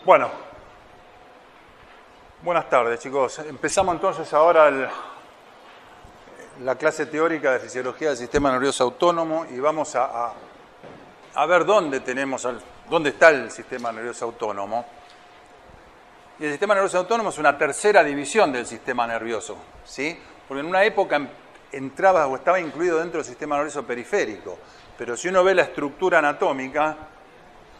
Bueno, buenas tardes chicos. Empezamos entonces ahora la clase teórica de fisiología del sistema nervioso autónomo y vamos a ver dónde está el sistema nervioso autónomo. Y el sistema nervioso autónomo es una tercera división del sistema nervioso, ¿sí? Porque en una época entraba o estaba incluido dentro del sistema nervioso periférico, pero si uno ve la estructura anatómica,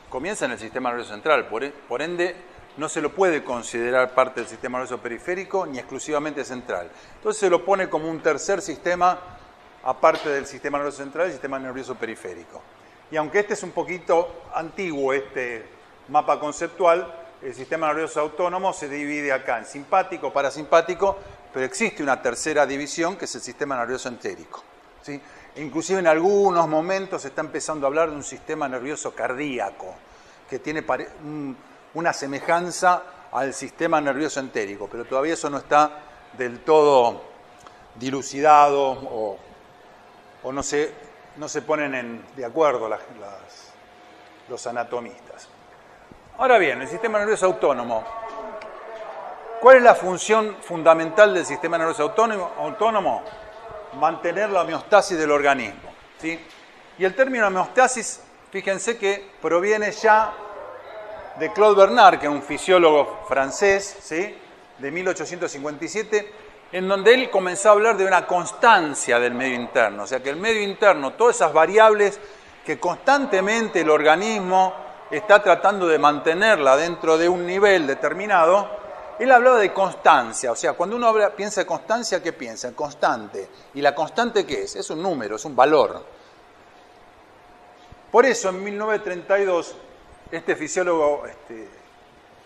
comienza en el sistema nervioso central, por ende no se lo puede considerar parte del sistema nervioso periférico ni exclusivamente central. Entonces se lo pone como un tercer sistema aparte del sistema nervioso central y el sistema nervioso periférico. Y aunque este es un poquito antiguo, este mapa conceptual, el sistema nervioso autónomo se divide acá en simpático, parasimpático, pero existe una tercera división que es el sistema nervioso entérico, ¿sí? E inclusive en algunos momentos se está empezando a hablar de un sistema nervioso cardíaco que tiene una semejanza al sistema nervioso entérico, pero todavía eso no está del todo dilucidado o no se ponen de acuerdo los anatomistas. Ahora bien, el sistema nervioso autónomo. ¿Cuál es la función fundamental del sistema nervioso autónomo? Mantener la homeostasis del organismo, ¿sí? Y el término homeostasis, fíjense que proviene ya de Claude Bernard, que es un fisiólogo francés, ¿sí? De 1857, en donde él comenzó a hablar de una constancia del medio interno. O sea, que el medio interno, todas esas variables que constantemente el organismo está tratando de mantenerla dentro de un nivel determinado, él hablaba de constancia. O sea, cuando uno piensa en constancia, ¿qué piensa? En constante. ¿Y la constante qué es? Es un número, es un valor. Por eso, en 1932, este fisiólogo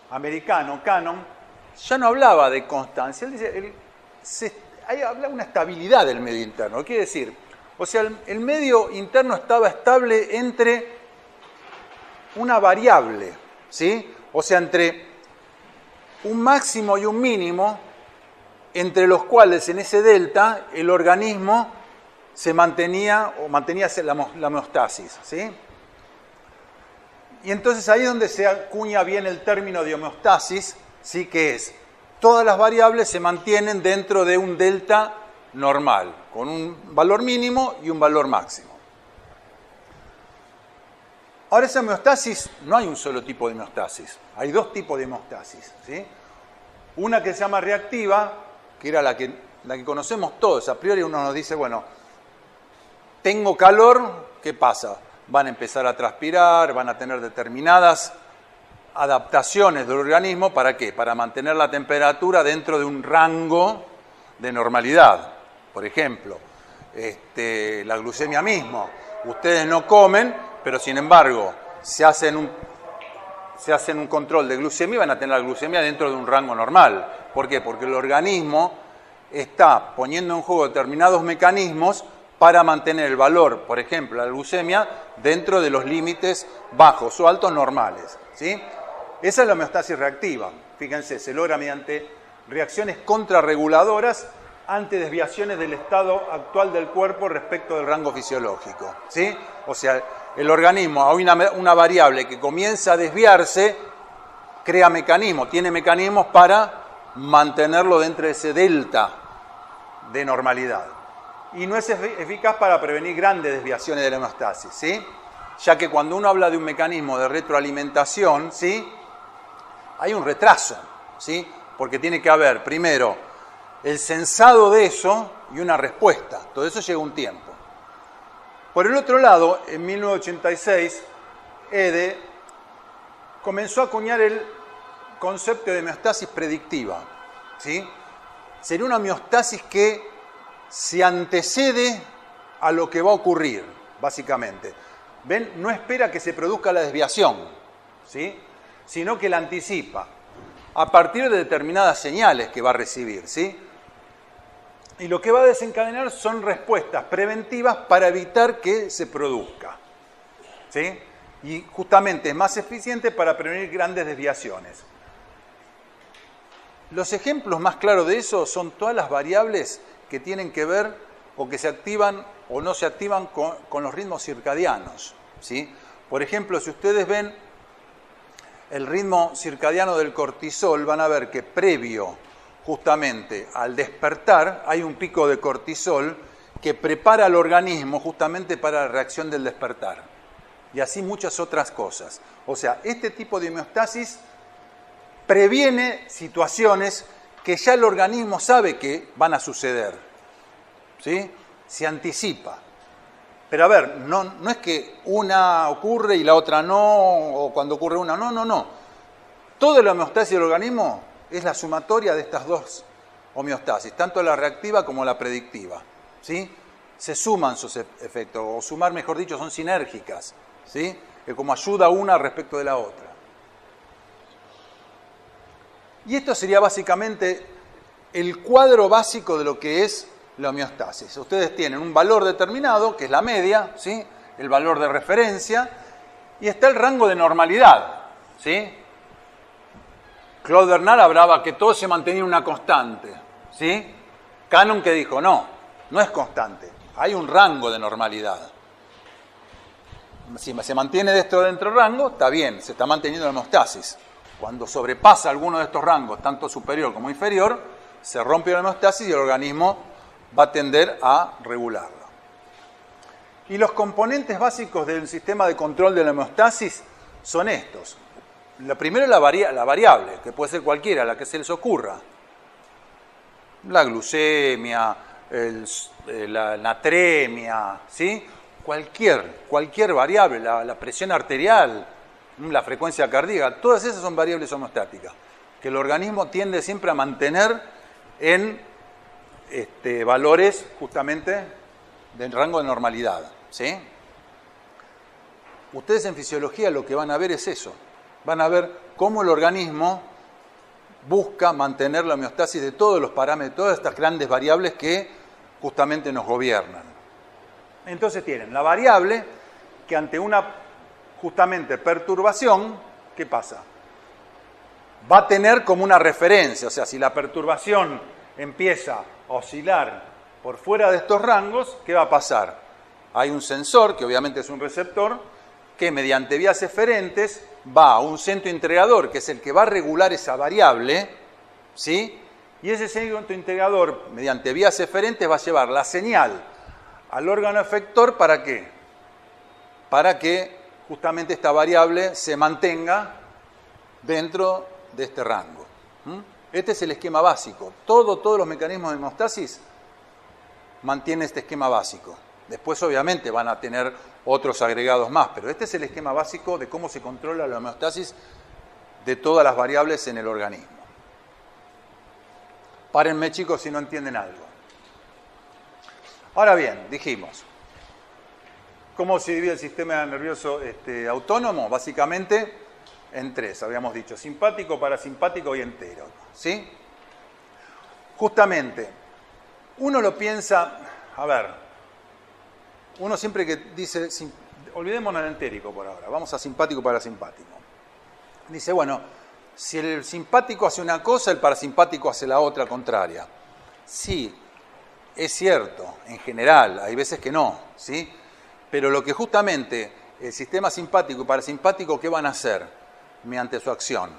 americano, Cannon, ya no hablaba de constancia. Él dice, habla de una estabilidad del medio interno. ¿Qué quiere decir? O sea, el medio interno estaba estable entre una variable, ¿sí? O sea, entre un máximo y un mínimo, entre los cuales en ese delta el organismo mantenía la homeostasis, ¿sí? Y entonces ahí es donde se acuña bien el término de homeostasis, ¿sí? Que es, todas las variables se mantienen dentro de un delta normal, con un valor mínimo y un valor máximo. Ahora, esa homeostasis, no hay un solo tipo de homeostasis, hay dos tipos de homeostasis, ¿sí? Una que se llama reactiva, que era la que conocemos todos. A priori uno nos dice, bueno, tengo calor, ¿qué pasa? Van a empezar a transpirar, van a tener determinadas adaptaciones del organismo, ¿para qué? Para mantener la temperatura dentro de un rango de normalidad. Por ejemplo, la glucemia mismo. Ustedes no comen, pero sin embargo, se hacen un control de glucemia y van a tener la glucemia dentro de un rango normal. ¿Por qué? Porque el organismo está poniendo en juego determinados mecanismos para mantener el valor, por ejemplo, la glucemia, dentro de los límites bajos o altos normales, ¿sí? Esa es la homeostasis reactiva. Fíjense, se logra mediante reacciones contrarreguladoras ante desviaciones del estado actual del cuerpo respecto del rango fisiológico, ¿sí? O sea, el organismo, hay una variable que comienza a desviarse, tiene mecanismos para mantenerlo dentro de ese delta de normalidad. Y no es eficaz para prevenir grandes desviaciones de la homeostasis, ¿sí? Ya que cuando uno habla de un mecanismo de retroalimentación, ¿sí? Hay un retraso, ¿sí? Porque tiene que haber, primero, el sensado de eso y una respuesta. Todo eso lleva un tiempo. Por el otro lado, en 1986, Ede comenzó a acuñar el concepto de homeostasis predictiva, ¿sí? Sería una homeostasis que se antecede a lo que va a ocurrir, básicamente. ¿Ven? No espera que se produzca la desviación, ¿sí? Sino que la anticipa a partir de determinadas señales que va a recibir, ¿sí? Y lo que va a desencadenar son respuestas preventivas para evitar que se produzca, ¿sí? Y justamente es más eficiente para prevenir grandes desviaciones. Los ejemplos más claros de eso son todas las variables que tienen que ver o que se activan o no se activan con los ritmos circadianos, ¿sí? Por ejemplo, si ustedes ven el ritmo circadiano del cortisol, van a ver que previo justamente al despertar hay un pico de cortisol que prepara al organismo justamente para la reacción del despertar. Y así muchas otras cosas. O sea, este tipo de homeostasis previene situaciones que ya el organismo sabe que van a suceder. ¿Sí? Se anticipa. Pero a ver, no es que una ocurre y la otra no, o cuando ocurre una, no. Toda la homeostasis del organismo es la sumatoria de estas dos homeostasis, tanto la reactiva como la predictiva. ¿Sí? Se suman sus efectos, o sumar, mejor dicho, son sinérgicas. ¿Sí? Que como ayuda una respecto de la otra. Y esto sería básicamente el cuadro básico de lo que es la homeostasis. Ustedes tienen un valor determinado, que es la media, ¿sí? El valor de referencia, y está el rango de normalidad. ¿Sí? Claude Bernard hablaba que todo se mantenía una constante. ¿Sí? Cannon que dijo, no es constante, hay un rango de normalidad. Si se mantiene dentro del rango, está bien, se está manteniendo la homeostasis. Cuando sobrepasa alguno de estos rangos, tanto superior como inferior, se rompe la homeostasis y el organismo va a tender a regularla. Y los componentes básicos del sistema de control de la homeostasis son estos. Lo primero es la variable, que puede ser cualquiera, la que se les ocurra. La glucemia, la natremia, ¿sí? Cualquier variable, la presión arterial, la frecuencia cardíaca, todas esas son variables homeostáticas, que el organismo tiende siempre a mantener en valores justamente del rango de normalidad. ¿Sí? Ustedes en fisiología lo que van a ver es eso, van a ver cómo el organismo busca mantener la homeostasis de todos los parámetros, todas estas grandes variables que justamente nos gobiernan. Entonces tienen la variable que ante una justamente perturbación, ¿qué pasa? Va a tener como una referencia, o sea, si la perturbación empieza a oscilar por fuera de estos rangos, ¿qué va a pasar? Hay un sensor, que obviamente es un receptor, que mediante vías eferentes va a un centro integrador, que es el que va a regular esa variable, ¿sí? Y ese centro integrador, mediante vías eferentes, va a llevar la señal al órgano efector, ¿para qué? Para que justamente esta variable se mantenga dentro de este rango. Este es el esquema básico. Todos los mecanismos de homeostasis mantienen este esquema básico. Después obviamente van a tener otros agregados más, pero este es el esquema básico de cómo se controla la homeostasis de todas las variables en el organismo. Párenme, chicos, si no entienden algo. Ahora bien, dijimos, ¿cómo se divide el sistema nervioso autónomo? Básicamente en tres, habíamos dicho, simpático, parasimpático y entero. ¿Sí? Justamente, uno lo piensa, a ver, uno siempre que dice, olvidémonos del entérico por ahora, vamos a simpático, parasimpático. Dice, bueno, si el simpático hace una cosa, el parasimpático hace la otra contraria. Sí, es cierto, en general, hay veces que no, ¿sí? Pero lo que justamente el sistema simpático y parasimpático, ¿qué van a hacer mediante su acción?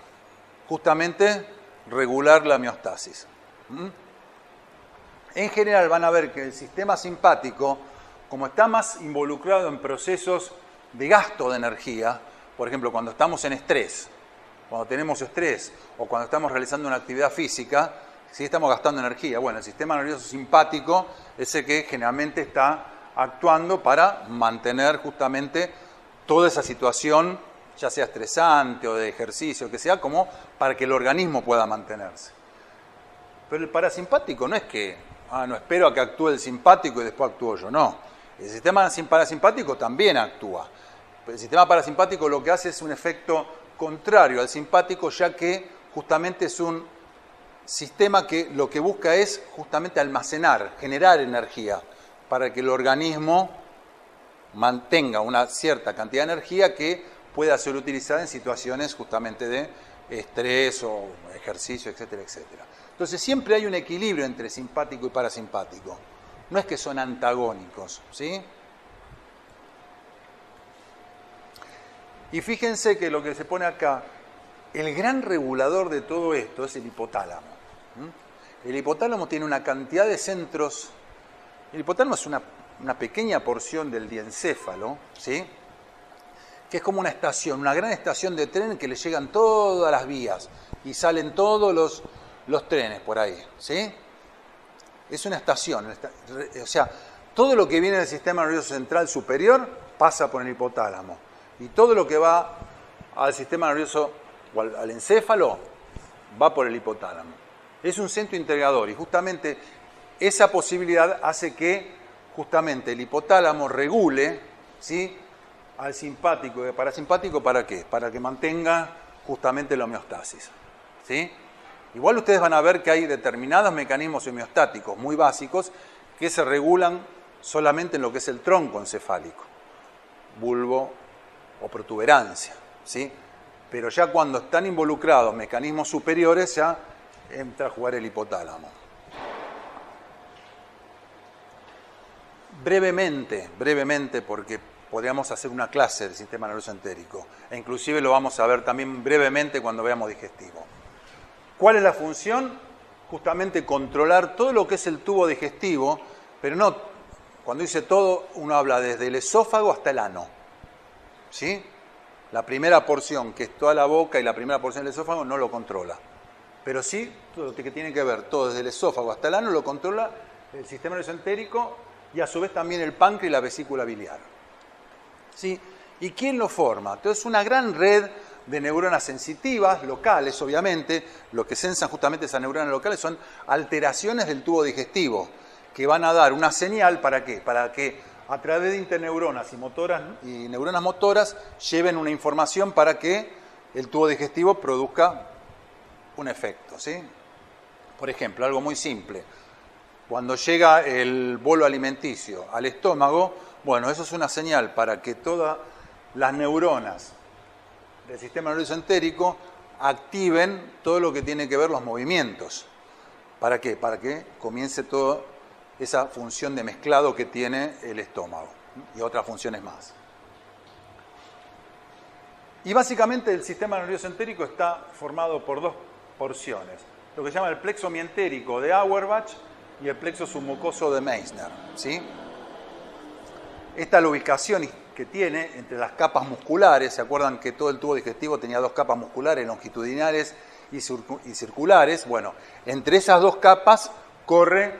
Justamente regular la homeostasis. En general van a ver que el sistema simpático, como está más involucrado en procesos de gasto de energía, por ejemplo, cuando estamos en estrés, cuando tenemos estrés o cuando estamos realizando una actividad física, si estamos gastando energía. Bueno, el sistema nervioso simpático es el que generalmente está actuando para mantener justamente toda esa situación, ya sea estresante o de ejercicio, que sea, como para que el organismo pueda mantenerse. Pero el parasimpático no es que, no espero a que actúe el simpático y después actúo yo, no. El sistema parasimpático también actúa. El sistema parasimpático lo que hace es un efecto contrario al simpático, ya que justamente es un sistema que lo que busca es justamente almacenar, generar energía, para que el organismo mantenga una cierta cantidad de energía que pueda ser utilizada en situaciones justamente de estrés o ejercicio, etcétera, etcétera. Entonces siempre hay un equilibrio entre simpático y parasimpático. No es que son antagónicos, ¿sí? Y fíjense que lo que se pone acá El gran regulador de todo esto es el hipotálamo. El hipotálamo tiene una cantidad de centros. El hipotálamo es una pequeña porción del diencéfalo, ¿sí? Que es como una estación, una gran estación de tren que le llegan todas las vías y salen todos los trenes por ahí, ¿sí? Es una estación, o sea, todo lo que viene del sistema nervioso central superior pasa por el hipotálamo y todo lo que va al sistema nervioso o al encéfalo va por el hipotálamo. Es un centro integrador y justamente esa posibilidad hace que justamente el hipotálamo regule, ¿sí?, al simpático y al parasimpático. ¿Para qué? Para que mantenga justamente la homeostasis, ¿sí? Igual ustedes van a ver que hay determinados mecanismos homeostáticos muy básicos que se regulan solamente en lo que es el tronco encefálico, bulbo o protuberancia, ¿sí? Pero ya cuando están involucrados mecanismos superiores ya entra a jugar el hipotálamo. Brevemente, porque podríamos hacer una clase del sistema nervioso entérico, e inclusive lo vamos a ver también brevemente cuando veamos digestivo. ¿Cuál es la función? Justamente controlar todo lo que es el tubo digestivo, pero no, cuando dice todo, uno habla desde el esófago hasta el ano, ¿sí? La primera porción, que es toda la boca, y la primera porción del esófago, no lo controla. Pero sí, todo lo que tiene que ver, todo desde el esófago hasta el ano, lo controla el sistema nervioso entérico y a su vez también el páncreas y la vesícula biliar, ¿sí? ¿Y quién lo forma? Entonces, una gran red de neuronas sensitivas, locales, obviamente. Lo que sensan justamente esas neuronas locales son alteraciones del tubo digestivo, que van a dar una señal, ¿para qué? Para que a través de interneuronas y neuronas motoras lleven una información para que el tubo digestivo produzca un efecto, ¿sí? Por ejemplo, algo muy simple. Cuando llega el bolo alimenticio al estómago, bueno, eso es una señal para que todas las neuronas del sistema nervioso entérico activen todo lo que tiene que ver los movimientos. ¿Para qué? Para que comience toda esa función de mezclado que tiene el estómago y otras funciones más. Y básicamente el sistema nervioso entérico está formado por dos porciones, lo que se llama el plexo mientérico de Auerbach y el plexo submucoso de Meissner, ¿sí? Esta es la ubicación que tiene entre las capas musculares. ¿Se acuerdan que todo el tubo digestivo tenía dos capas musculares, longitudinales y circulares? Bueno, entre esas dos capas corre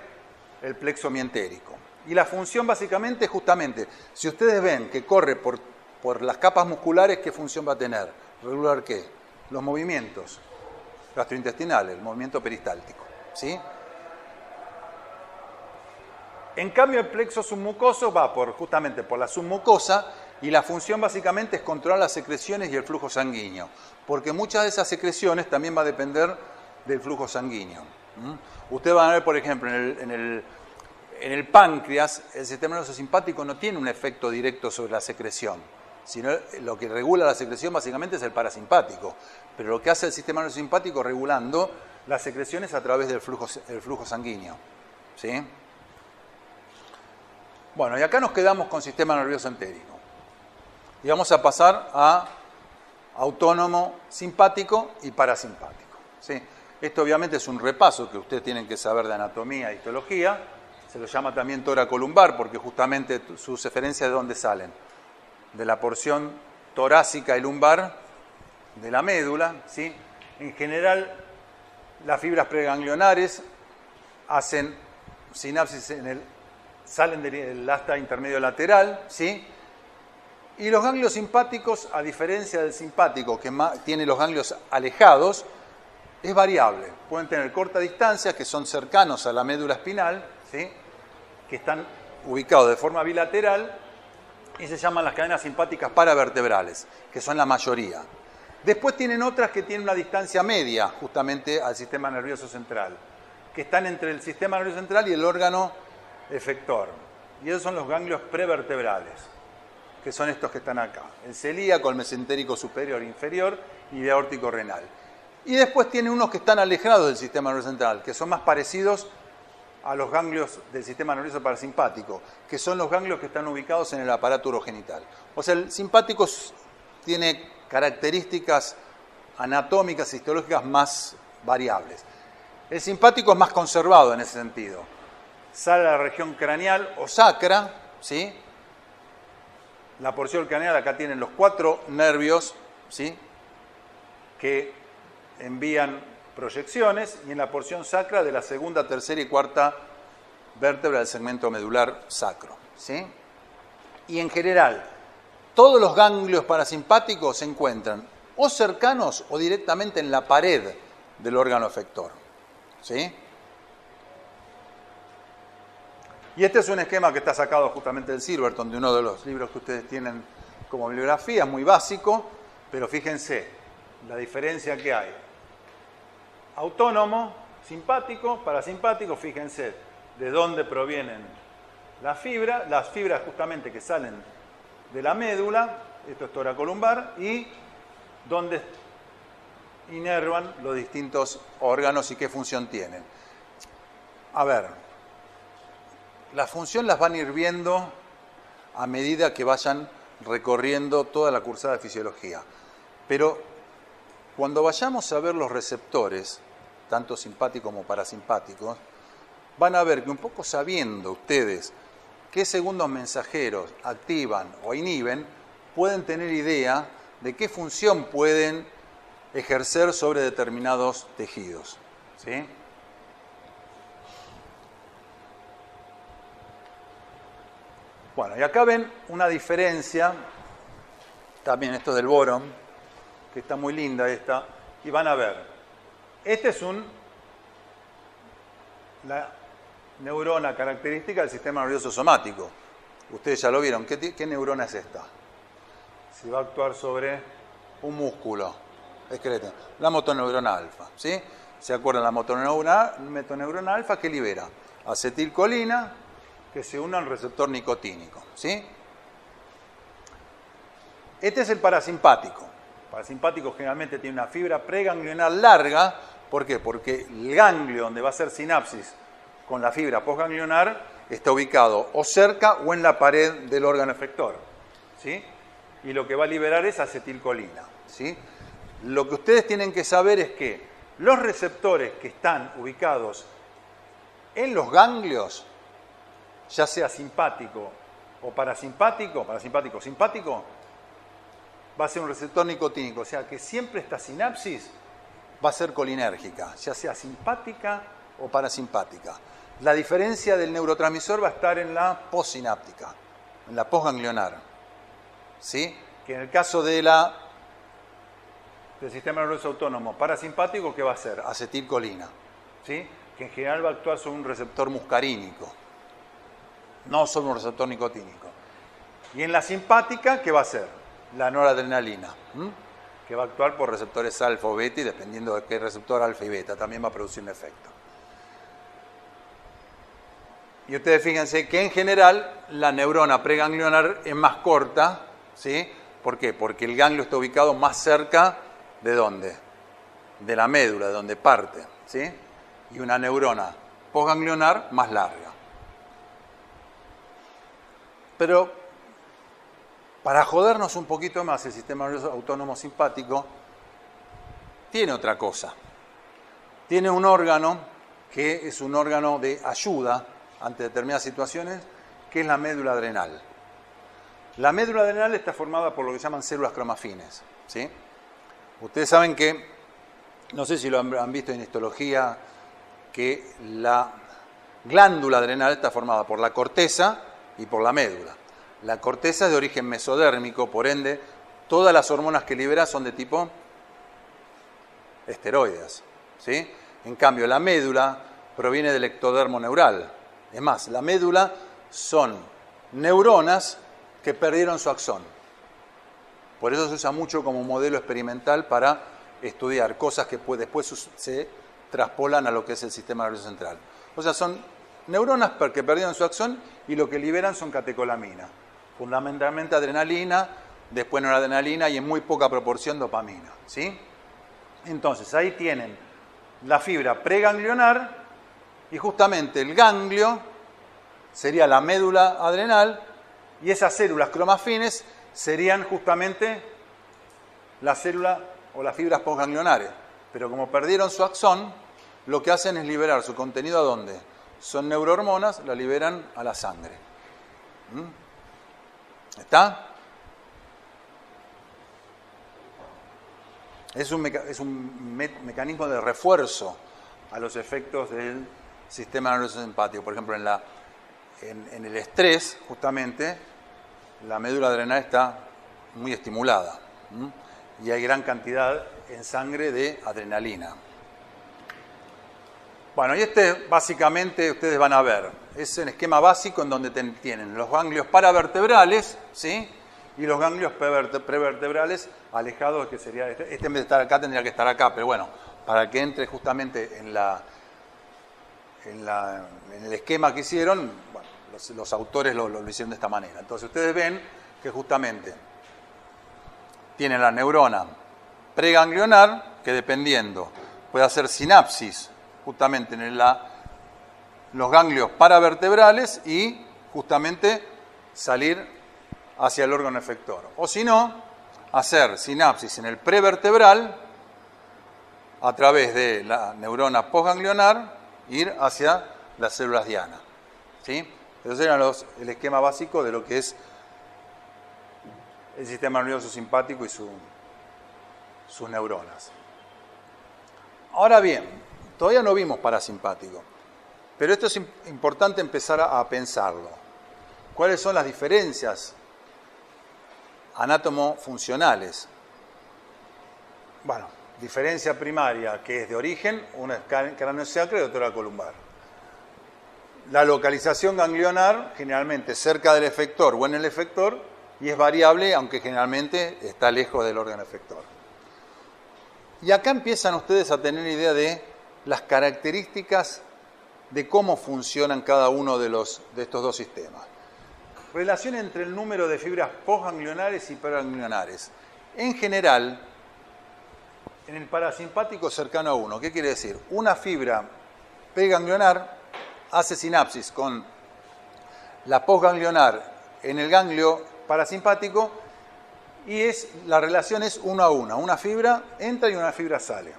el plexo mientérico. Y la función básicamente es justamente, si ustedes ven que corre por las capas musculares, ¿qué función va a tener? ¿Regular qué? Los movimientos gastrointestinales, el movimiento peristáltico, ¿sí? En cambio, el plexo submucoso va justamente por la submucosa y la función básicamente es controlar las secreciones y el flujo sanguíneo, porque muchas de esas secreciones también va a depender del flujo sanguíneo. Ustedes van a ver, por ejemplo, en el páncreas, el sistema nervioso simpático no tiene un efecto directo sobre la secreción, sino lo que regula la secreción básicamente es el parasimpático, pero lo que hace el sistema nervioso simpático regulando las secreciones a través del flujo sanguíneo, ¿sí? Bueno, y acá nos quedamos con sistema nervioso entérico. Y vamos a pasar a autónomo simpático y parasimpático, ¿sí? Esto obviamente es un repaso que ustedes tienen que saber de anatomía e histología. Se lo llama también tóraco-lumbar porque justamente sus referencias de dónde salen. De la porción torácica y lumbar de la médula, ¿sí? En general, las fibras preganglionares hacen sinapsis salen del asta intermedio lateral, ¿sí? Y los ganglios simpáticos, a diferencia del simpático, que tiene los ganglios alejados, es variable. Pueden tener corta distancia, que son cercanos a la médula espinal, ¿sí? Que están ubicados de forma bilateral, y se llaman las cadenas simpáticas paravertebrales, que son la mayoría. Después tienen otras que tienen una distancia media, justamente al sistema nervioso central, que están entre el sistema nervioso central y el órgano efector. Y esos son los ganglios prevertebrales, que son estos que están acá. El celíaco, el mesentérico superior e inferior y el aórtico renal. Y después tiene unos que están alejados del sistema nervioso central, que son más parecidos a los ganglios del sistema nervioso parasimpático, que son los ganglios que están ubicados en el aparato urogenital. O sea, el simpático tiene características anatómicas, histológicas más variables. El simpático es más conservado en ese sentido. Sale a la región craneal o sacra, ¿sí? La porción craneal, acá tienen los 4 nervios, ¿sí?, que envían proyecciones, y en la porción sacra de la segunda, tercera y cuarta vértebra del segmento medular sacro, ¿sí? Y en general, todos los ganglios parasimpáticos se encuentran o cercanos o directamente en la pared del órgano efector, ¿sí? Y este es un esquema que está sacado justamente del Silverton, de uno de los libros que ustedes tienen como bibliografía, muy básico, pero fíjense la diferencia que hay. Autónomo, simpático, parasimpático, fíjense de dónde provienen las fibras justamente que salen de la médula, esto es toracolumbar, y donde inervan los distintos órganos y qué función tienen. A ver, la función las van a ir viendo a medida que vayan recorriendo toda la cursada de fisiología. Pero cuando vayamos a ver los receptores, tanto simpáticos como parasimpáticos, van a ver que un poco sabiendo ustedes qué segundos mensajeros activan o inhiben, pueden tener idea de qué función pueden ejercer sobre determinados tejidos, ¿sí? Bueno, y acá ven una diferencia, también esto del boron, que está muy linda esta, y van a ver, este es la neurona característica del sistema nervioso somático. Ustedes ya lo vieron, ¿qué neurona es esta? Si va a actuar sobre un músculo esquelético, la motoneurona alfa, ¿sí? ¿Se acuerdan la motoneurona alfa que libera? Acetilcolina, que se une al receptor nicotínico, ¿sí? Este es el parasimpático. El parasimpático generalmente tiene una fibra preganglionar larga. ¿Por qué? Porque el ganglio donde va a hacer sinapsis con la fibra postganglionar está ubicado o cerca o en la pared del órgano efector, ¿sí? Y lo que va a liberar es acetilcolina, ¿sí? Lo que ustedes tienen que saber es que los receptores que están ubicados en los ganglios, ya sea simpático o parasimpático, simpático, va a ser un receptor nicotínico, o sea que siempre esta sinapsis va a ser colinérgica, ya sea simpática o parasimpática. La diferencia del neurotransmisor va a estar en la postsináptica, en la postganglionar, ¿sí? Que en el caso del sistema nervioso autónomo parasimpático, ¿qué va a ser? Acetilcolina, ¿sí? Que en general va a actuar sobre un receptor muscarínico, no sobre un receptor nicotínico. Y en la simpática, ¿qué va a ser? La noradrenalina, que va a actuar por receptores alfa o beta, y dependiendo de qué receptor alfa y beta, también va a producir un efecto. Y ustedes fíjense que en general la neurona preganglionar es más corta, ¿sí? ¿Por qué? Porque el ganglio está ubicado más cerca ¿de dónde? De la médula, de donde parte, ¿sí? Y una neurona postganglionar más larga. Pero para jodernos un poquito más, el sistema nervioso autónomo simpático tiene otra cosa. Tiene un órgano que es un órgano de ayuda ante determinadas situaciones, que es la médula adrenal. La médula adrenal está formada por lo que llaman células cromafines, ¿sí? Ustedes saben que, no sé si lo han visto en histología, que la glándula adrenal está formada por la corteza y por la médula. La corteza es de origen mesodérmico, por ende, todas las hormonas que libera son de tipo esteroides, ¿sí? En cambio, la médula proviene del ectodermo neural. Es más, la médula son neuronas que perdieron su axón. Por eso se usa mucho como modelo experimental para estudiar cosas que después se traspolan a lo que es el sistema nervioso central. O sea, son neuronas que perdieron su axón y lo que liberan son catecolaminas. Fundamentalmente adrenalina, después noradrenalina y en muy poca proporción dopamina, ¿sí? Entonces, ahí tienen la fibra preganglionar y justamente el ganglio sería la médula adrenal y esas células cromafines serían justamente la célula o las fibras postganglionares, pero como perdieron su axón, lo que hacen es liberar su contenido ¿a dónde? Son neurohormonas, la liberan a la sangre. ¿Está? Es un mecanismo de refuerzo a los efectos del sistema nervioso simpático. Por ejemplo, en el estrés, justamente, la médula adrenal está muy estimulada y hay gran cantidad en sangre de adrenalina. Bueno, y básicamente ustedes van a ver, es el esquema básico en donde tienen los ganglios paravertebrales, ¿sí? Y los ganglios prevertebrales alejados, que sería este en vez de estar acá tendría que estar acá, pero bueno, para que entre justamente en el esquema que hicieron, bueno, los autores lo hicieron de esta manera. Entonces ustedes ven que justamente tienen la neurona preganglionar, que dependiendo puede hacer sinapsis justamente en los ganglios paravertebrales y justamente salir hacia el órgano efector. O si no, hacer sinapsis en el prevertebral a través de la neurona postganglionar, ir hacia las células diana. ¿Sí? Esos eran el esquema básico de lo que es el sistema nervioso simpático y sus neuronas. Ahora bien, todavía no vimos parasimpático, pero esto es importante empezar a pensarlo. ¿Cuáles son las diferencias anátomo-funcionales? Bueno, diferencia primaria, que es de origen, una es craneosacra y otra columbar. La localización ganglionar, generalmente cerca del efector o en el efector, y es variable, aunque generalmente está lejos del órgano efector. Y acá empiezan ustedes a tener idea de las características de cómo funcionan cada uno de estos dos sistemas. Relación entre el número de fibras postganglionares y preganglionares. En general, en el parasimpático cercano a 1, ¿qué quiere decir? Una fibra preganglionar hace sinapsis con la postganglionar en el ganglio parasimpático y la relación es 1 a 1. Una fibra entra y una fibra sale.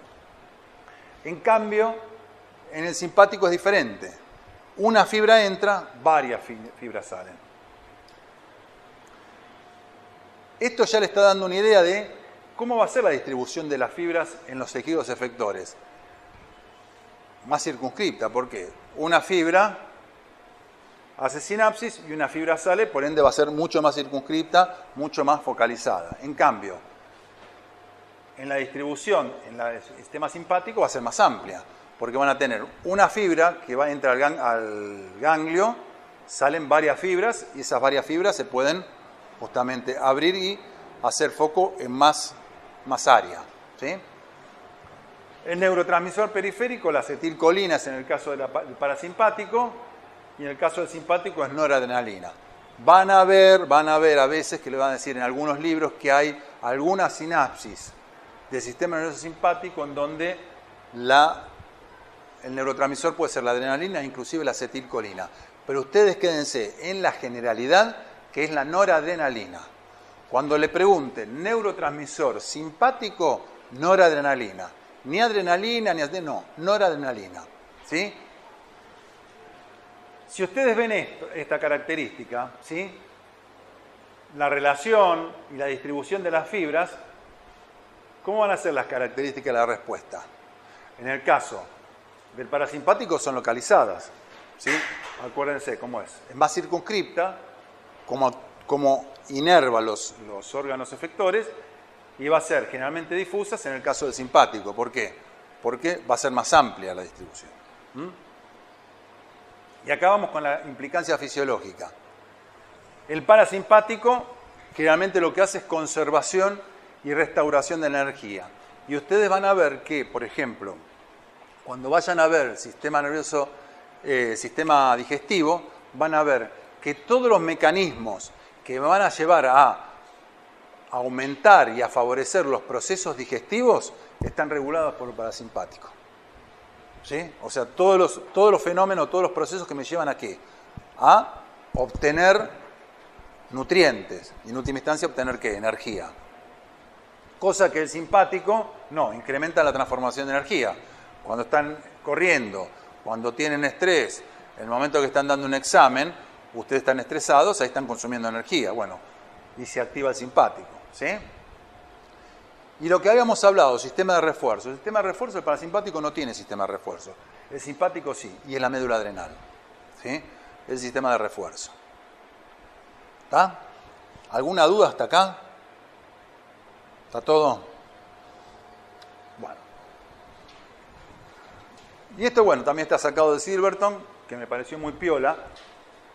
En cambio, en el simpático es diferente. Una fibra entra, varias fibras salen. Esto ya le está dando una idea de cómo va a ser la distribución de las fibras en los tejidos efectores. Más circunscripta, porque una fibra hace sinapsis y una fibra sale, por ende va a ser mucho más circunscripta, mucho más focalizada. En cambio, en la distribución en el sistema simpático va a ser más amplia, porque van a tener una fibra que va a entrar al ganglio, salen varias fibras y esas varias fibras se pueden justamente abrir y hacer foco en más área. ¿Sí? El neurotransmisor periférico, la acetilcolina es en el caso del parasimpático y en el caso del simpático es noradrenalina. Van a ver a veces que le van a decir en algunos libros que hay alguna sinapsis del sistema nervioso simpático en donde el neurotransmisor puede ser la adrenalina e inclusive la acetilcolina. Pero ustedes quédense en la generalidad que es la noradrenalina. Cuando le pregunten neurotransmisor simpático, noradrenalina. Ni adrenalina, noradrenalina. ¿Sí? Si ustedes ven esta característica, ¿sí? La relación y la distribución de las fibras, ¿cómo van a ser las características de la respuesta? En el caso del parasimpático son localizadas. ¿Sí? Acuérdense cómo es. Es más circunscripta, como inerva los órganos efectores, y va a ser generalmente difusas en el caso del simpático. ¿Por qué? Porque va a ser más amplia la distribución. Y acá vamos con la implicancia fisiológica. El parasimpático generalmente lo que hace es conservación y restauración de la energía. Y ustedes van a ver que, por ejemplo, cuando vayan a ver el sistema nervioso, sistema digestivo, van a ver que todos los mecanismos que van a llevar a aumentar y a favorecer los procesos digestivos están regulados por el parasimpático. ¿Sí? O sea, todos los fenómenos, todos los procesos que me llevan ¿a qué? A obtener nutrientes y en última instancia obtener ¿qué? Energía. Cosa que el simpático no, incrementa la transformación de energía. Cuando están corriendo, cuando tienen estrés, en el momento que están dando un examen, ustedes están estresados, ahí están consumiendo energía. Bueno, y se activa el simpático, ¿sí? Y lo que habíamos hablado, sistema de refuerzo. El sistema de refuerzo, el parasimpático no tiene sistema de refuerzo. El simpático sí, y es la médula adrenal, ¿sí? El sistema de refuerzo. ¿Está? ¿Alguna duda hasta acá? ¿Está todo? Bueno. Y esto, bueno, también está sacado de Silverton, que me pareció muy piola.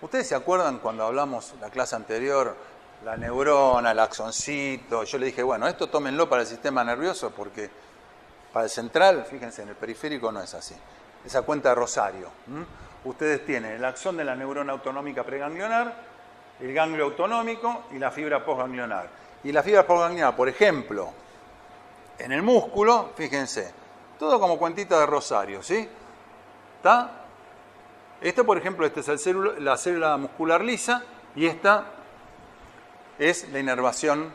¿Ustedes se acuerdan cuando hablamos la clase anterior, la neurona, el axoncito? Yo le dije, bueno, esto tómenlo para el sistema nervioso, porque para el central, fíjense, en el periférico no es así. Esa cuenta de Rosario. Ustedes tienen el axón de la neurona autonómica preganglionar, el ganglio autonómico y la fibra postganglionar. Y la fibra postganglionar, por ejemplo, en el músculo, fíjense, todo como cuentita de Rosario, ¿sí? ¿Está? Esto, por ejemplo, esta es la célula muscular lisa y esta es la inervación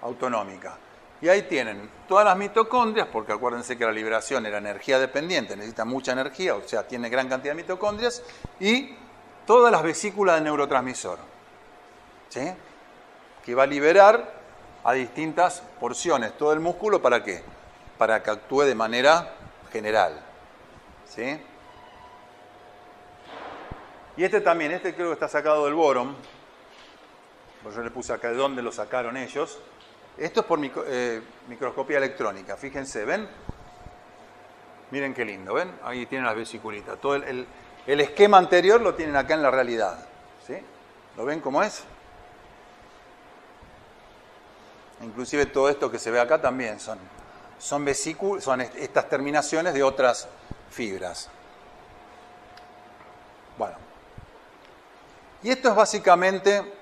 autonómica. Y ahí tienen todas las mitocondrias, porque acuérdense que la liberación era energía dependiente, necesita mucha energía, o sea, tiene gran cantidad de mitocondrias, y todas las vesículas de neurotransmisor, ¿sí? Que va a liberar a distintas porciones todo el músculo, ¿para qué? Para que actúe de manera general, ¿sí? Y este también, este creo que está sacado del Boron, pues yo le puse acá de dónde lo sacaron ellos. Esto es por microscopía electrónica, fíjense, ¿ven? Miren qué lindo, ¿ven? Ahí tienen las vesiculitas. Todo el esquema anterior lo tienen acá en la realidad, ¿sí? ¿Lo ven cómo es? Inclusive todo esto que se ve acá también son vesículas, son estas terminaciones de otras fibras. Bueno. Y esto es básicamente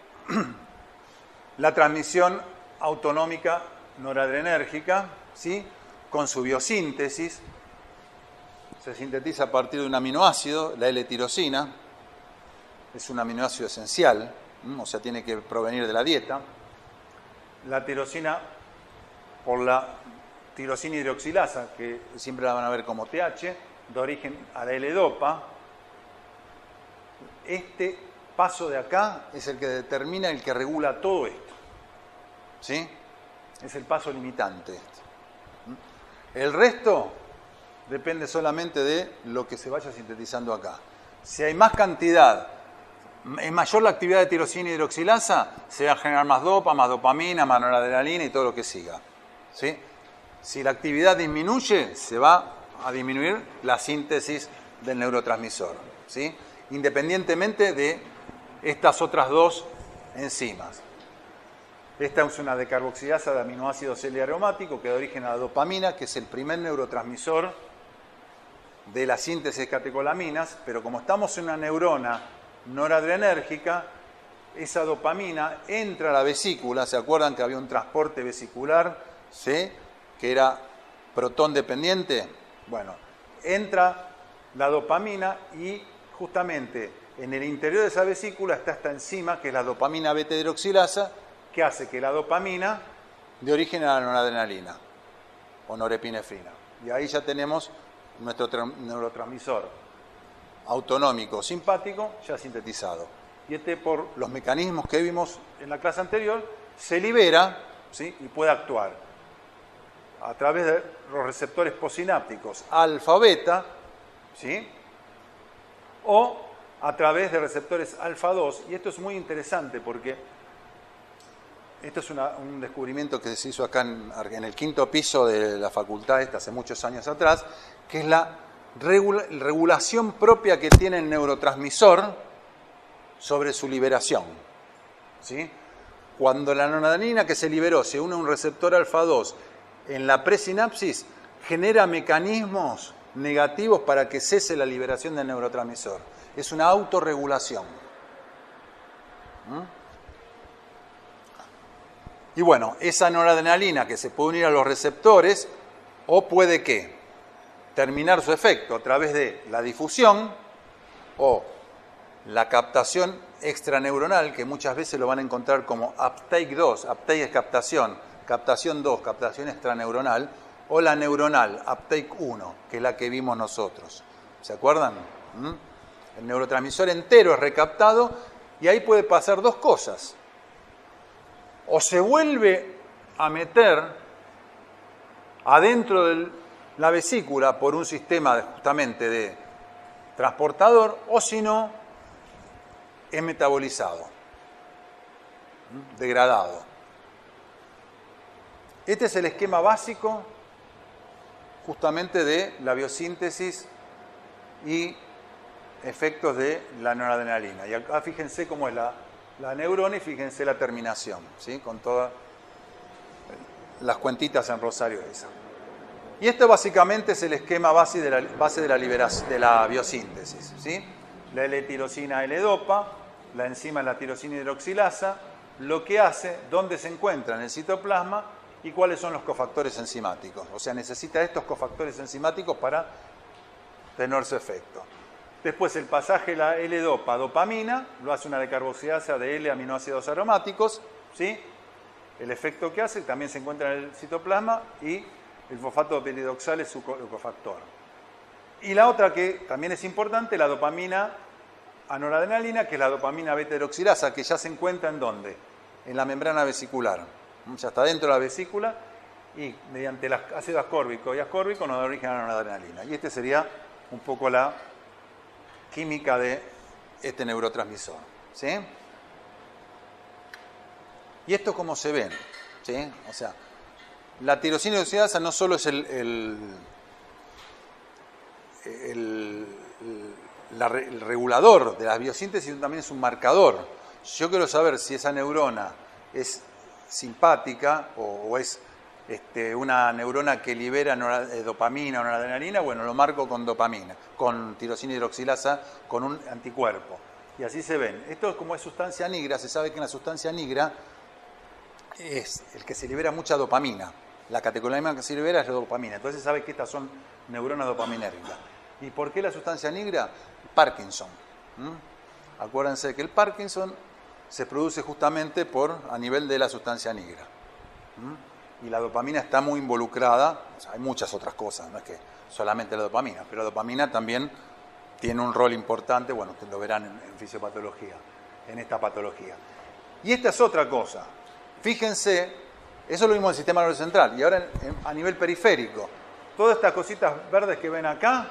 la transmisión autonómica noradrenérgica, ¿sí? Con su biosíntesis. Se sintetiza a partir de un aminoácido, la L-tirosina. Es un aminoácido esencial, o sea, tiene que provenir de la dieta. La tirosina por la tirosina hidroxilasa, que siempre la van a ver como TH, de origen a la L-dopa. Este paso de acá es el que determina, el que regula todo esto, ¿sí? Es el paso limitante este. El resto depende solamente de lo que se vaya sintetizando acá. Si hay más cantidad, es mayor la actividad de tirosina hidroxilasa, se va a generar más dopa, más dopamina, más noradrenalina y todo lo que siga, ¿sí? Si la actividad disminuye, se va a disminuir la síntesis del neurotransmisor, ¿sí? Independientemente de estas otras dos enzimas. Esta es una decarboxilasa de aminoácido L-aromático que da origen a la dopamina, que es el primer neurotransmisor de la síntesis de catecolaminas, pero como estamos en una neurona noradrenérgica, esa dopamina entra a la vesícula. ¿Se acuerdan que había un transporte vesicular, ¿sí? Que era protón dependiente? Bueno, entra la dopamina y justamente en el interior de esa vesícula está esta enzima que es la dopamina beta-hidroxilasa, que hace que la dopamina dé origen a la noradrenalina o norepinefrina. Y ahí ya tenemos nuestro neurotransmisor autonómico simpático ya sintetizado. Y este, por los mecanismos que vimos en la clase anterior, se libera, ¿sí? Y puede actuar a través de los receptores postsinápticos alfa-beta, ¿sí? O a través de receptores alfa-2. Y esto es muy interesante porque esto es un descubrimiento que se hizo acá en el quinto piso de la facultad hace muchos años atrás, que es la regulación propia que tiene el neurotransmisor sobre su liberación, ¿sí? Cuando la noradrenalina que se liberó se une a un receptor alfa-2 en la presinapsis, genera mecanismos negativos para que cese la liberación del neurotransmisor. Es una autorregulación. Y bueno, esa noradrenalina que se puede unir a los receptores, o puede ¿qué? Terminar su efecto a través de la difusión o la captación extraneuronal, que muchas veces lo van a encontrar como uptake 2. Uptake es captación, captación 2, captación extraneuronal, o la neuronal, uptake 1, que es la que vimos nosotros. ¿Se acuerdan? El neurotransmisor entero es recaptado y ahí puede pasar dos cosas. O se vuelve a meter adentro de la vesícula por un sistema justamente de transportador, o si no, es metabolizado, degradado. Este es el esquema básico justamente de la biosíntesis y efectos de la noradrenalina. Y acá fíjense cómo es la neurona y fíjense la terminación, ¿sí? Con todas las cuentitas en rosario esa. Y esto básicamente es el esquema base de la biosíntesis, ¿sí? La L-tirosina L-dopa, la enzima es la tirosina hidroxilasa, lo que hace, dónde se encuentra en el citoplasma y cuáles son los cofactores enzimáticos. O sea, necesita estos cofactores enzimáticos para tener su efecto. Después el pasaje de la L-dopa a dopamina, lo hace una decarboxilasa de L-aminoácidos aromáticos, ¿sí? El efecto que hace también se encuentra en el citoplasma y el fosfato piridoxal es su cofactor. Y la otra que también es importante, la dopamina a noradrenalina, que es la dopamina beta-hidroxilasa, que ya se encuentra ¿en dónde? En la membrana vesicular. Ya está dentro de la vesícula y mediante el ácido ascórbico y ascórbico nos da origen a la noradrenalina. Y este sería un poco la química de este neurotransmisor, ¿sí? Y esto cómo se ve, ¿sí? O sea, la tirosina hidroxilasa no solo es el regulador de la biosíntesis, sino también es un marcador. Si yo quiero saber si esa neurona es simpática o es una neurona que libera dopamina o noradrenalina, bueno, lo marco con dopamina, con tirosina hidroxilasa, con un anticuerpo. Y así se ven. Esto como es sustancia nigra, se sabe que en la sustancia nigra es el que se libera mucha dopamina. La catecolamina que se libera es la dopamina. Entonces se sabe que estas son neuronas dopaminérgicas. ¿Y por qué la sustancia nigra? Parkinson. Acuérdense que el Parkinson se produce justamente a nivel de la sustancia nigra. Y la dopamina está muy involucrada, o sea, hay muchas otras cosas, no es que solamente la dopamina, pero la dopamina también tiene un rol importante, bueno, ustedes lo verán en fisiopatología, en esta patología. Y esta es otra cosa. Fíjense, eso lo vimos en el sistema nervioso central, y ahora a nivel periférico. Todas estas cositas verdes que ven acá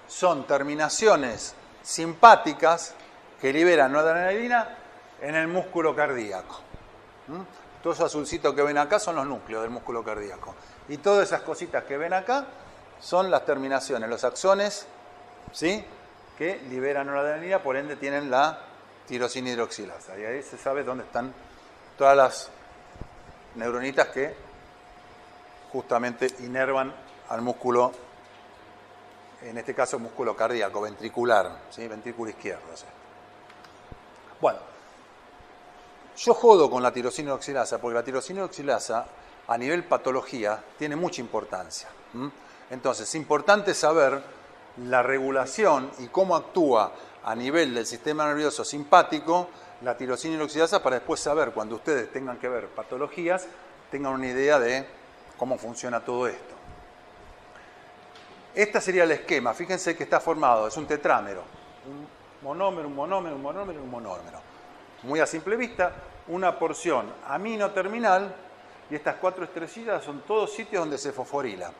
son terminaciones simpáticas que liberan noradrenalina en el músculo cardíaco. Todos esos azulcitos que ven acá son los núcleos del músculo cardíaco. Y todas esas cositas que ven acá son las terminaciones, los axones, ¿sí? Que liberan noradrenalina, por ende tienen la tirosina hidroxilasa. Y ahí se sabe dónde están todas las neuronitas que justamente inervan al músculo, en este caso músculo cardíaco, ventricular, ¿sí? Ventrículo izquierdo. ¿Sí? Bueno, yo jodo con la tirosina hidroxilasa porque la tirosina hidroxilasa a nivel patología tiene mucha importancia. Entonces, es importante saber la regulación y cómo actúa a nivel del sistema nervioso simpático la tirosina hidroxilasa para después saber, cuando ustedes tengan que ver patologías, tengan una idea de cómo funciona todo esto. Este sería el esquema. Fíjense que está formado, es un tetrámero. Un monómero, un monómero, un monómero y un monómero. Muy a simple vista, una porción amino terminal y estas 4 estrellitas son todos sitios donde se fosforila.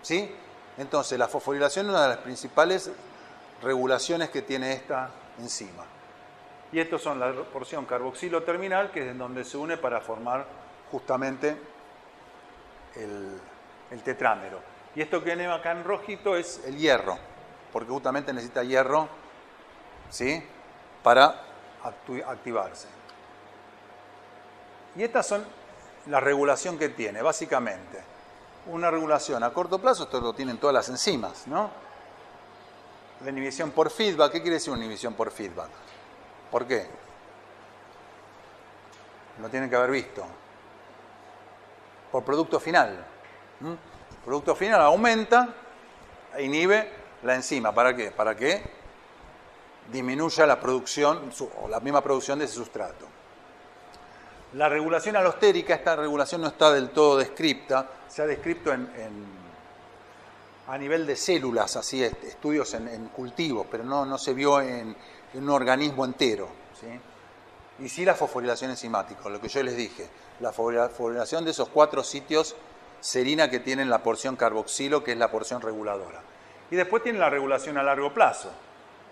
¿Sí? Entonces, la fosforilación es una de las principales regulaciones que tiene esta enzima. Y estos son la porción carboxilo terminal, que es en donde se une para formar justamente el tetrámero. Y esto que viene acá en rojito es el hierro, porque justamente necesita hierro, ¿sí? Para activarse. Y estas son la regulación que tiene, básicamente. Una regulación a corto plazo, esto lo tienen todas las enzimas, ¿no? La inhibición por feedback. ¿Qué quiere decir una inhibición por feedback? ¿Por qué? Lo tienen que haber visto. Por producto final. El producto final aumenta e inhibe la enzima. ¿Para qué? Para que disminuya la producción o la misma producción de ese sustrato. La regulación alostérica, esta regulación no está del todo descripta, se ha descrito a nivel de células, así estudios en cultivos, pero no se vio en un organismo entero, ¿sí? Y sí la fosforilación enzimática, lo que yo les dije, la fosforilación de esos 4 sitios serina que tienen la porción carboxilo, que es la porción reguladora. Y después tienen la regulación a largo plazo,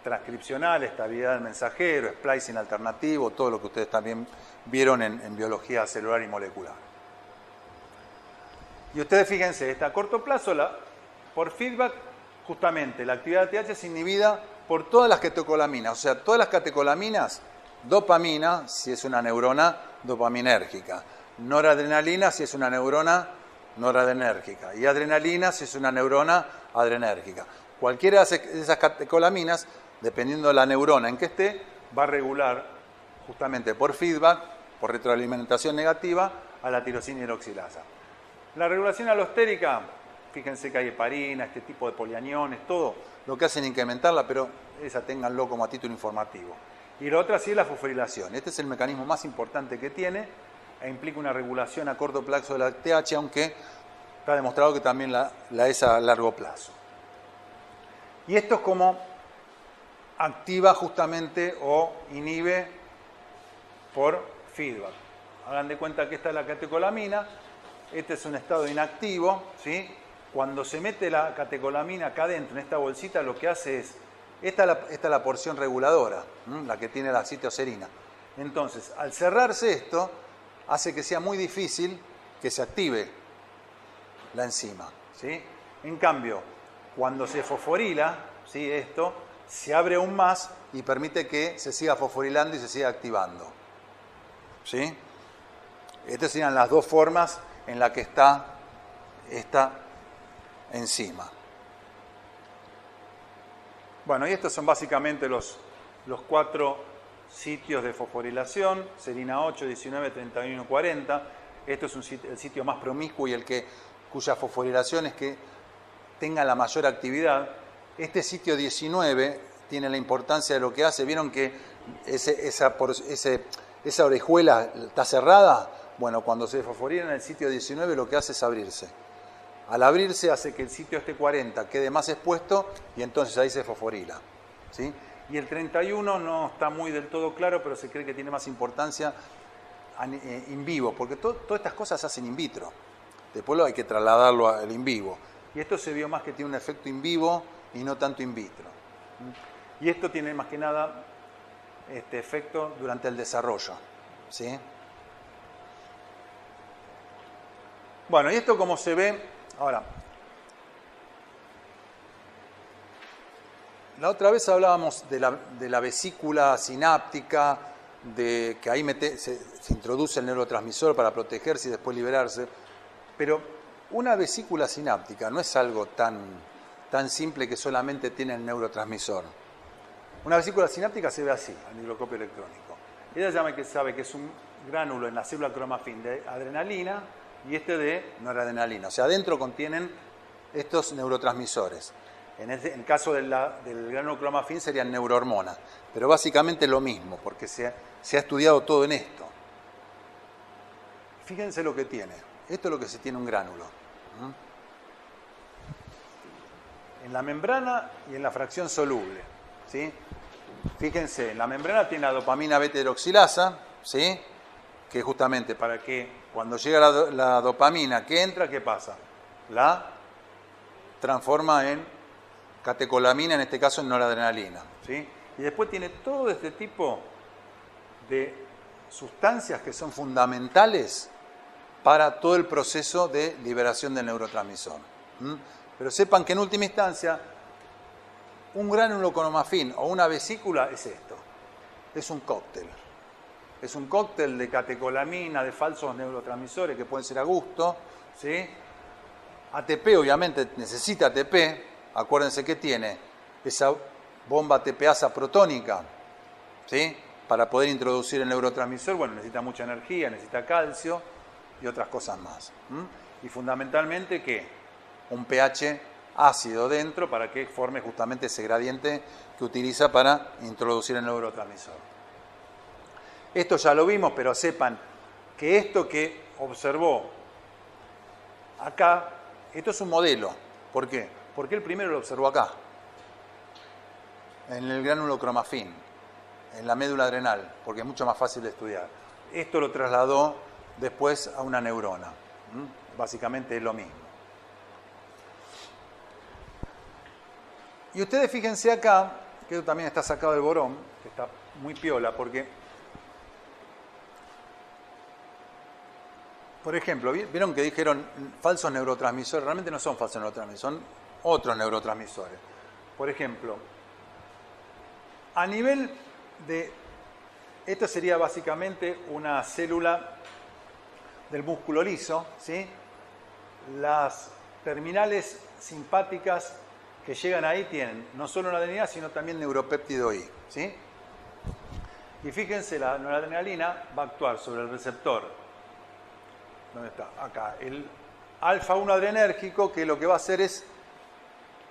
transcripcional, estabilidad del mensajero, splicing alternativo, todo lo que ustedes también vieron en biología celular y molecular. Y ustedes fíjense, a corto plazo, por feedback, justamente la actividad de TH es inhibida por todas las catecolaminas, o sea, todas las catecolaminas, dopamina, si es una neurona dopaminérgica, noradrenalina, si es una neurona noradrenérgica, y adrenalina, si es una neurona adrenérgica. Cualquiera de esas catecolaminas, dependiendo de la neurona en que esté, va a regular justamente por feedback, por retroalimentación negativa, a la tirosina hidroxilasa. La regulación alostérica, fíjense que hay heparina, este tipo de polianiones, todo lo que hacen incrementarla, pero esa ténganlo como a título informativo. Y la otra sí es la fosforilación. Este es el mecanismo más importante que tiene e implica una regulación a corto plazo de la TH, aunque está demostrado que también la es a largo plazo. Y esto es como activa justamente o inhibe por feedback. Hagan de cuenta que esta es la catecolamina, este es un estado inactivo, ¿sí? Cuando se mete la catecolamina acá adentro, en esta bolsita, lo que hace es, esta es la porción reguladora, la que tiene la citoserina. Entonces, al cerrarse esto, hace que sea muy difícil que se active la enzima, ¿sí? En cambio, cuando se fosforila, ¿sí? Esto se abre aún más y permite que se siga fosforilando y se siga activando, ¿sí? Estas serían las dos formas en las que está esta enzima. Bueno, y estos son básicamente los 4 sitios de fosforilación, serina 8, 19, 31 y 40. Esto es el sitio más promiscuo y cuya fosforilación es que tenga la mayor actividad. Este sitio 19 tiene la importancia de lo que hace. ¿Vieron que esa orejuela está cerrada? Bueno, cuando se fosforila en el sitio 19 lo que hace es abrirse. Al abrirse hace que el sitio este 40 quede más expuesto y entonces ahí se fosforila, ¿sí? Y el 31 no está muy del todo claro, pero se cree que tiene más importancia in vivo, porque todas estas cosas se hacen in vitro. Después hay que trasladarlo al in vivo. Y esto se vio más que tiene un efecto in vivo y no tanto in vitro. Y esto tiene más que nada este efecto durante el desarrollo, ¿sí? Bueno, y esto como se ve. Ahora, la otra vez hablábamos de la vesícula sináptica, de que ahí se introduce el neurotransmisor para protegerse y después liberarse, pero una vesícula sináptica no es algo tan simple que solamente tiene el neurotransmisor. Una vesícula sináptica se ve así, al microscopio electrónico. Ella sabe que es un gránulo en la célula cromafín de adrenalina y este de noradrenalina. O sea, adentro contienen estos neurotransmisores. En el caso del gránulo cromafín serían neurohormonas, pero básicamente lo mismo, porque se ha estudiado todo en esto. Fíjense lo que tiene. Esto es lo que se tiene un gránulo. En la membrana y en la fracción soluble, ¿sí? Fíjense, en la membrana tiene la dopamina beta hidroxilasa, ¿sí? Que justamente para que cuando llega la dopamina que entra, ¿qué pasa? La transforma en catecolamina, en este caso en noradrenalina, ¿sí? Y después tiene todo este tipo de sustancias que son fundamentales para todo el proceso de liberación del neurotransmisor. Pero sepan que en última instancia, un gránulo cromafín o una vesícula es esto, es un cóctel. Es un cóctel de catecolamina, de falsos neurotransmisores que pueden ser a gusto, ¿sí? ATP obviamente necesita ATP, acuérdense que tiene esa bomba ATPasa protónica, ¿sí? Para poder introducir el neurotransmisor, bueno, necesita mucha energía, necesita calcio y otras cosas más. Y fundamentalmente que un pH ácido dentro para que forme justamente ese gradiente que utiliza para introducir el neurotransmisor. Esto ya lo vimos, pero sepan que esto que observó acá, esto es un modelo. ¿Por qué? Porque él primero lo observó acá, en el gránulo cromafín, en la médula adrenal, porque es mucho más fácil de estudiar. Esto lo trasladó después a una neurona. Básicamente es lo mismo. Y ustedes fíjense acá, que esto también está sacado del borón, que está muy piola, porque, por ejemplo, ¿vieron que dijeron falsos neurotransmisores? Realmente no son falsos neurotransmisores, son otros neurotransmisores. Por ejemplo, a nivel de... Esto sería básicamente una célula del músculo liso, ¿sí? Las terminales simpáticas que llegan ahí tienen no solo noradrenalina, sino también neuropéptido I, ¿sí? Y fíjense, la noradrenalina va a actuar sobre el receptor. ¿Dónde está? Acá. El alfa-1 adrenérgico, que lo que va a hacer es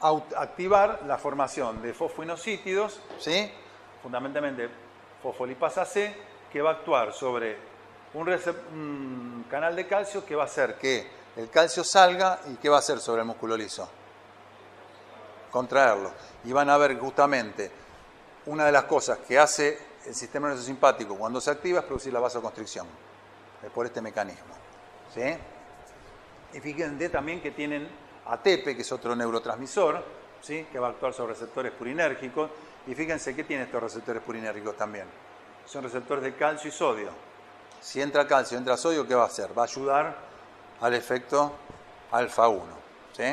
activar la formación de fosfoinosítidos, ¿sí? Fundamentalmente fosfolipasa C, que va a actuar sobre un canal de calcio que va a hacer que el calcio salga y ¿qué va a hacer sobre el músculo liso? Contraerlo. Y van a ver justamente una de las cosas que hace el sistema nervioso simpático cuando se activa es producir la vasoconstricción. Es por este mecanismo. ¿Sí? Y fíjense también que tienen ATP, que es otro neurotransmisor, ¿sí? Que va a actuar sobre receptores purinérgicos. Y fíjense que tiene estos receptores purinérgicos también. Son receptores de calcio y sodio. Si entra calcio, entra sodio, ¿qué va a hacer? Va a ayudar al efecto alfa-1. ¿Sí?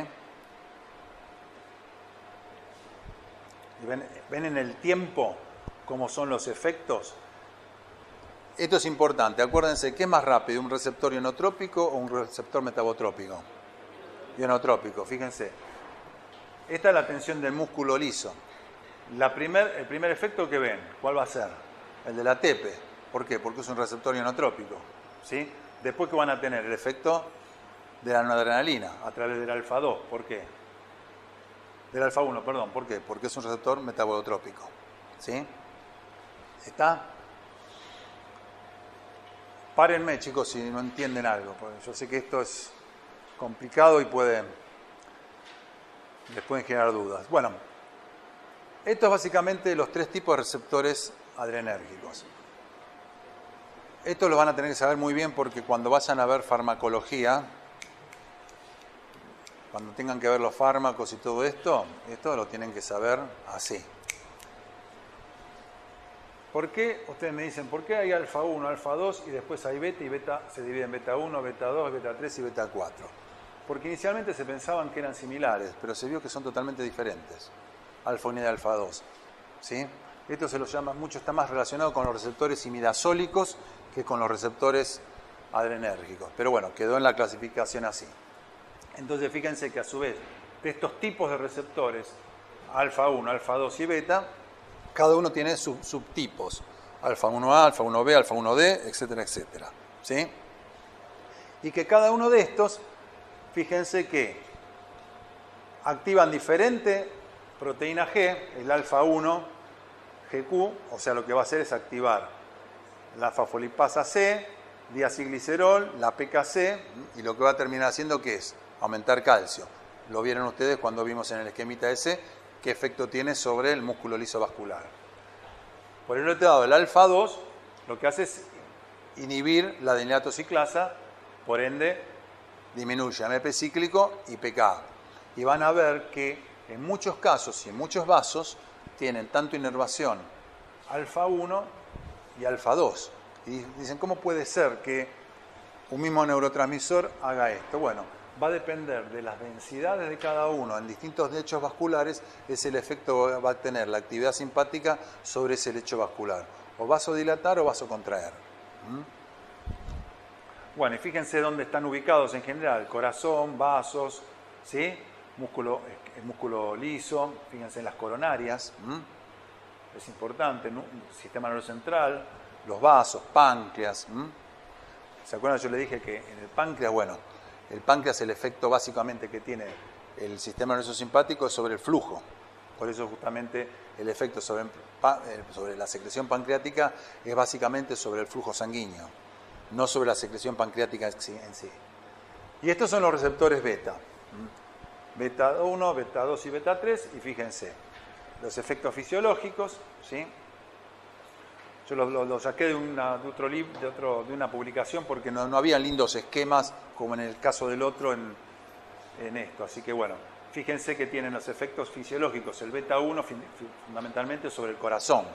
¿Y ven en el tiempo cómo son los efectos? Esto es importante. Acuérdense, ¿qué es más rápido? ¿Un receptor ionotrópico o un receptor metabotrópico? Ionotrópico, fíjense. Esta es la tensión del músculo liso. El primer efecto que ven, ¿cuál va a ser? El del ATP. ¿Por qué? Porque es un receptor ionotrópico. ¿Sí? Después que van a tener el efecto de la noradrenalina a través del alfa-2. ¿Por qué? Del alfa-1, perdón. ¿Por qué? Porque es un receptor metabotrópico. ¿Sí? ¿Está? Párenme, chicos, si no entienden algo. Porque yo sé que esto es complicado y les pueden generar dudas. Bueno, esto es básicamente los tres tipos de receptores adrenérgicos. Esto lo van a tener que saber muy bien porque cuando vayan a ver farmacología, cuando tengan que ver los fármacos y todo esto lo tienen que saber así. ¿Por qué? Ustedes me dicen, ¿por qué hay alfa-1, alfa-2 y después hay beta y beta se divide en beta-1, beta-2, beta-3 y beta-4? Porque inicialmente se pensaban que eran similares, pero se vio que son totalmente diferentes. Alfa-1 y alfa-2. ¿Sí? Esto se lo llama, mucho está más relacionado con los receptores imidazólicos que con los receptores adrenérgicos. Pero bueno, quedó en la clasificación así. Entonces fíjense que a su vez, de estos tipos de receptores, alfa-1, alfa-2 y beta, cada uno tiene sus subtipos. Alfa-1A, alfa-1B, alfa-1D, etcétera, etcétera. ¿Sí? Y que cada uno de estos, fíjense que activan diferente proteína G, el alfa-1, GQ, o sea, lo que va a hacer es activar la fosfolipasa C, diacilglicerol, la PKC, y lo que va a terminar haciendo, ¿qué es? Aumentar calcio. Lo vieron ustedes cuando vimos en el esquemita ese qué efecto tiene sobre el músculo liso vascular. Por el otro lado, el alfa-2 lo que hace es inhibir la adenylatociclasa, por ende disminuye AMP cíclico y pKa. Y van a ver que en muchos casos y en muchos vasos tienen tanto inervación alfa-1 y alfa-2. Y dicen, ¿cómo puede ser que un mismo neurotransmisor haga esto? Bueno, va a depender de las densidades de cada uno en distintos lechos vasculares, es el efecto que va a tener la actividad simpática sobre ese lecho vascular. O vasodilatar o vasocontraer. Bueno, y fíjense dónde están ubicados en general, corazón, vasos, ¿sí? El músculo liso, fíjense en las coronarias, es importante, ¿no? Sistema nervioso central, los vasos, páncreas. ¿Se acuerdan? Yo le dije que en el páncreas, bueno, el páncreas, el efecto básicamente que tiene el sistema nervioso simpático es sobre el flujo. Por eso justamente el efecto sobre la secreción pancreática es básicamente sobre el flujo sanguíneo. no sobre la secreción pancreática en sí. Y estos son los receptores beta. Beta 1, beta 2 y beta 3, y fíjense, los efectos fisiológicos, ¿sí? Yo lo saqué de una publicación porque no había lindos esquemas como en el caso del otro en esto. Así que bueno, fíjense que tienen los efectos fisiológicos, el beta 1 fundamentalmente sobre el corazón,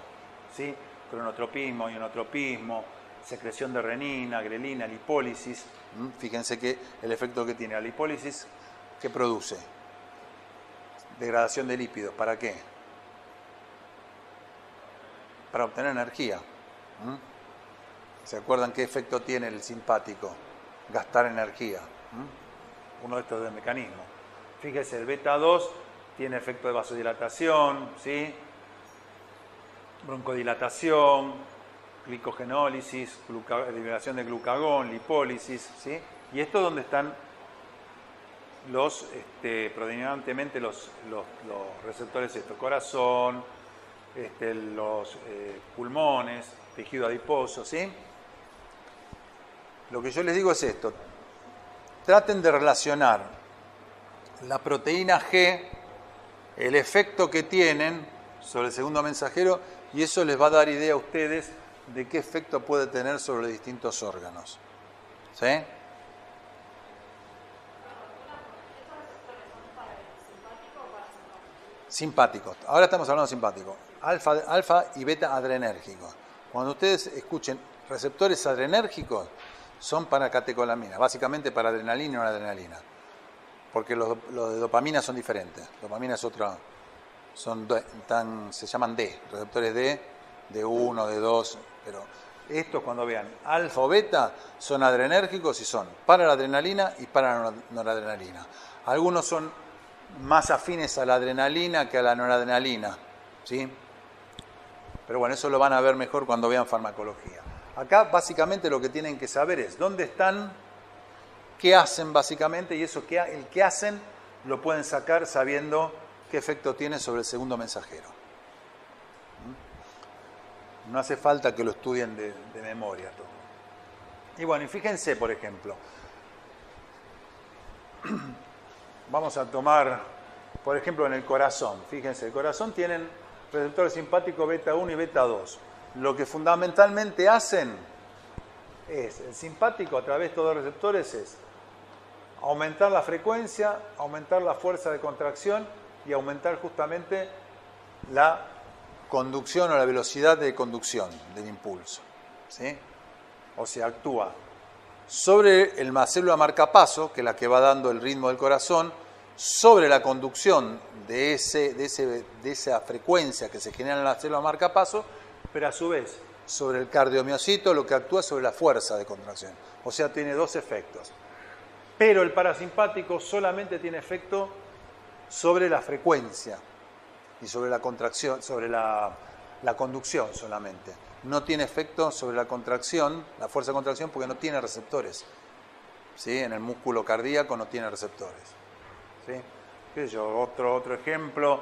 ¿sí? Cronotropismo, ionotropismo, secreción de renina, grelina, lipólisis. Fíjense que el efecto que tiene la lipólisis, ¿qué produce? Degradación de lípidos. ¿Para qué? Para obtener energía. ¿Se acuerdan qué efecto tiene el simpático? Gastar energía. Uno de estos mecanismos. Fíjese, el beta 2 tiene efecto de vasodilatación, ¿sí? Broncodilatación, glicogenólisis, liberación de glucagón, lipólisis, ¿sí? Y esto es donde están predominantemente los receptores corazón, los pulmones, tejido adiposo, ¿sí? Lo que yo les digo es esto: traten de relacionar la proteína G, el efecto que tienen sobre el segundo mensajero, y eso les va a dar idea a ustedes de qué efecto puede tener sobre los distintos órganos. ¿Sí? Simpáticos. Ahora estamos hablando de simpáticos. Alfa y beta adrenérgicos. Cuando ustedes escuchen receptores adrenérgicos, son para catecolamina, básicamente para adrenalina y noradrenalina. Porque los de dopamina son diferentes. Dopamina es otra, se llaman D, receptores D, D1, D2, pero estos, cuando vean alfa o beta, son adrenérgicos y son para la adrenalina y para la noradrenalina. Algunos son más afines a la adrenalina que a la noradrenalina, ¿sí? Pero bueno, eso lo van a ver mejor cuando vean farmacología. Acá básicamente lo que tienen que saber es dónde están, qué hacen básicamente, y eso el que hacen lo pueden sacar sabiendo qué efecto tiene sobre el segundo mensajero. No hace falta que lo estudien de memoria todo. Y bueno, y fíjense, por ejemplo, vamos a tomar, por ejemplo, en el corazón. Fíjense, el corazón tienen receptores simpáticos beta 1 y beta 2. Lo que fundamentalmente hacen es, el simpático a través de estos dos receptores es aumentar la frecuencia, aumentar la fuerza de contracción y aumentar justamente la conducción o la velocidad de conducción del impulso, ¿sí? O sea, actúa sobre la célula marcapaso, que es la que va dando el ritmo del corazón, sobre la conducción de esa frecuencia que se genera en la célula marcapaso, pero a su vez sobre el cardiomiocito, lo que actúa sobre la fuerza de contracción. O sea, tiene dos efectos. Pero el parasimpático solamente tiene efecto sobre la frecuencia y sobre la contracción, sobre la conducción solamente. No tiene efecto sobre la contracción, la fuerza de contracción, porque no tiene receptores. ¿Sí? En el músculo cardíaco no tiene receptores. ¿Sí? ¿Qué sé yo? Otro ejemplo,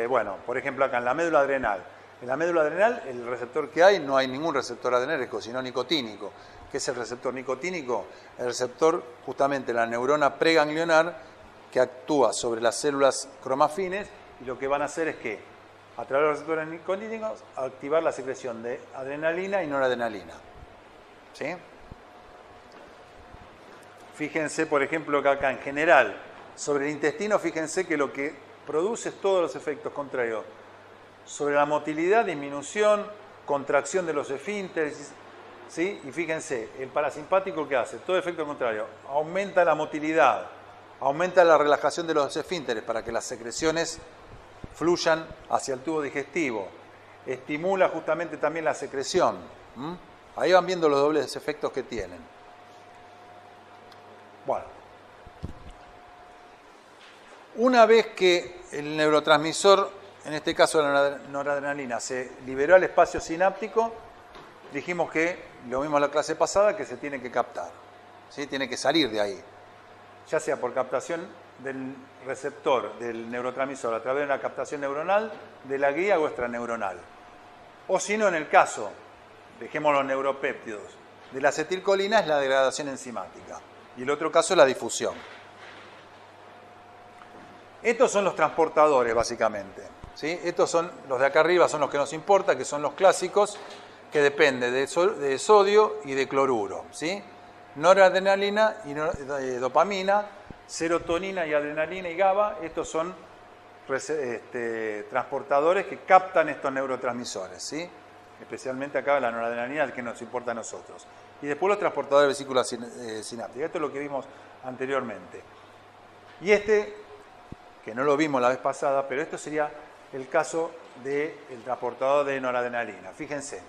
bueno, por ejemplo acá en la médula adrenal. En la médula adrenal, el receptor que hay, no hay ningún receptor adrenérgico, sino nicotínico. ¿Qué es el receptor nicotínico? El receptor, justamente la neurona preganglionar, que actúa sobre las células cromafines, y lo que van a hacer es que, a través de los receptores nicotínicos, activar la secreción de adrenalina y noradrenalina. ¿Sí? Fíjense, por ejemplo, que acá en general, sobre el intestino, fíjense que lo que produce es todos los efectos contrarios. Sobre la motilidad, disminución, contracción de los esfínteres, ¿sí? Y fíjense, el parasimpático, ¿qué hace? Todo efecto contrario. Aumenta la motilidad, aumenta la relajación de los esfínteres para que las secreciones fluyan hacia el tubo digestivo. Estimula justamente también la secreción. Ahí van viendo los dobles efectos que tienen. Bueno. Una vez que el neurotransmisor, en este caso la noradrenalina, se liberó al espacio sináptico, dijimos que, lo mismo en la clase pasada, que se tiene que captar, ¿sí? Tiene que salir de ahí, ya sea por captación del receptor, del neurotransmisor, a través de una captación neuronal, de la guía o extraneuronal. O si no, en el caso, dejemos los neuropéptidos, de la acetilcolina es la degradación enzimática y el otro caso es la difusión. Estos son los transportadores, básicamente, ¿sí? Estos son los de acá arriba, son los que nos importa, que son los clásicos, que dependen de sodio y de cloruro, ¿sí? Noradrenalina y dopamina, serotonina y adrenalina y GABA, estos son transportadores que captan estos neurotransmisores, ¿sí? Especialmente acá la noradrenalina, el que nos importa a nosotros. Y después los transportadores de vesículas sinápticas, esto es lo que vimos anteriormente. Y que no lo vimos la vez pasada, pero esto sería el caso del transportador de noradrenalina. Fíjense,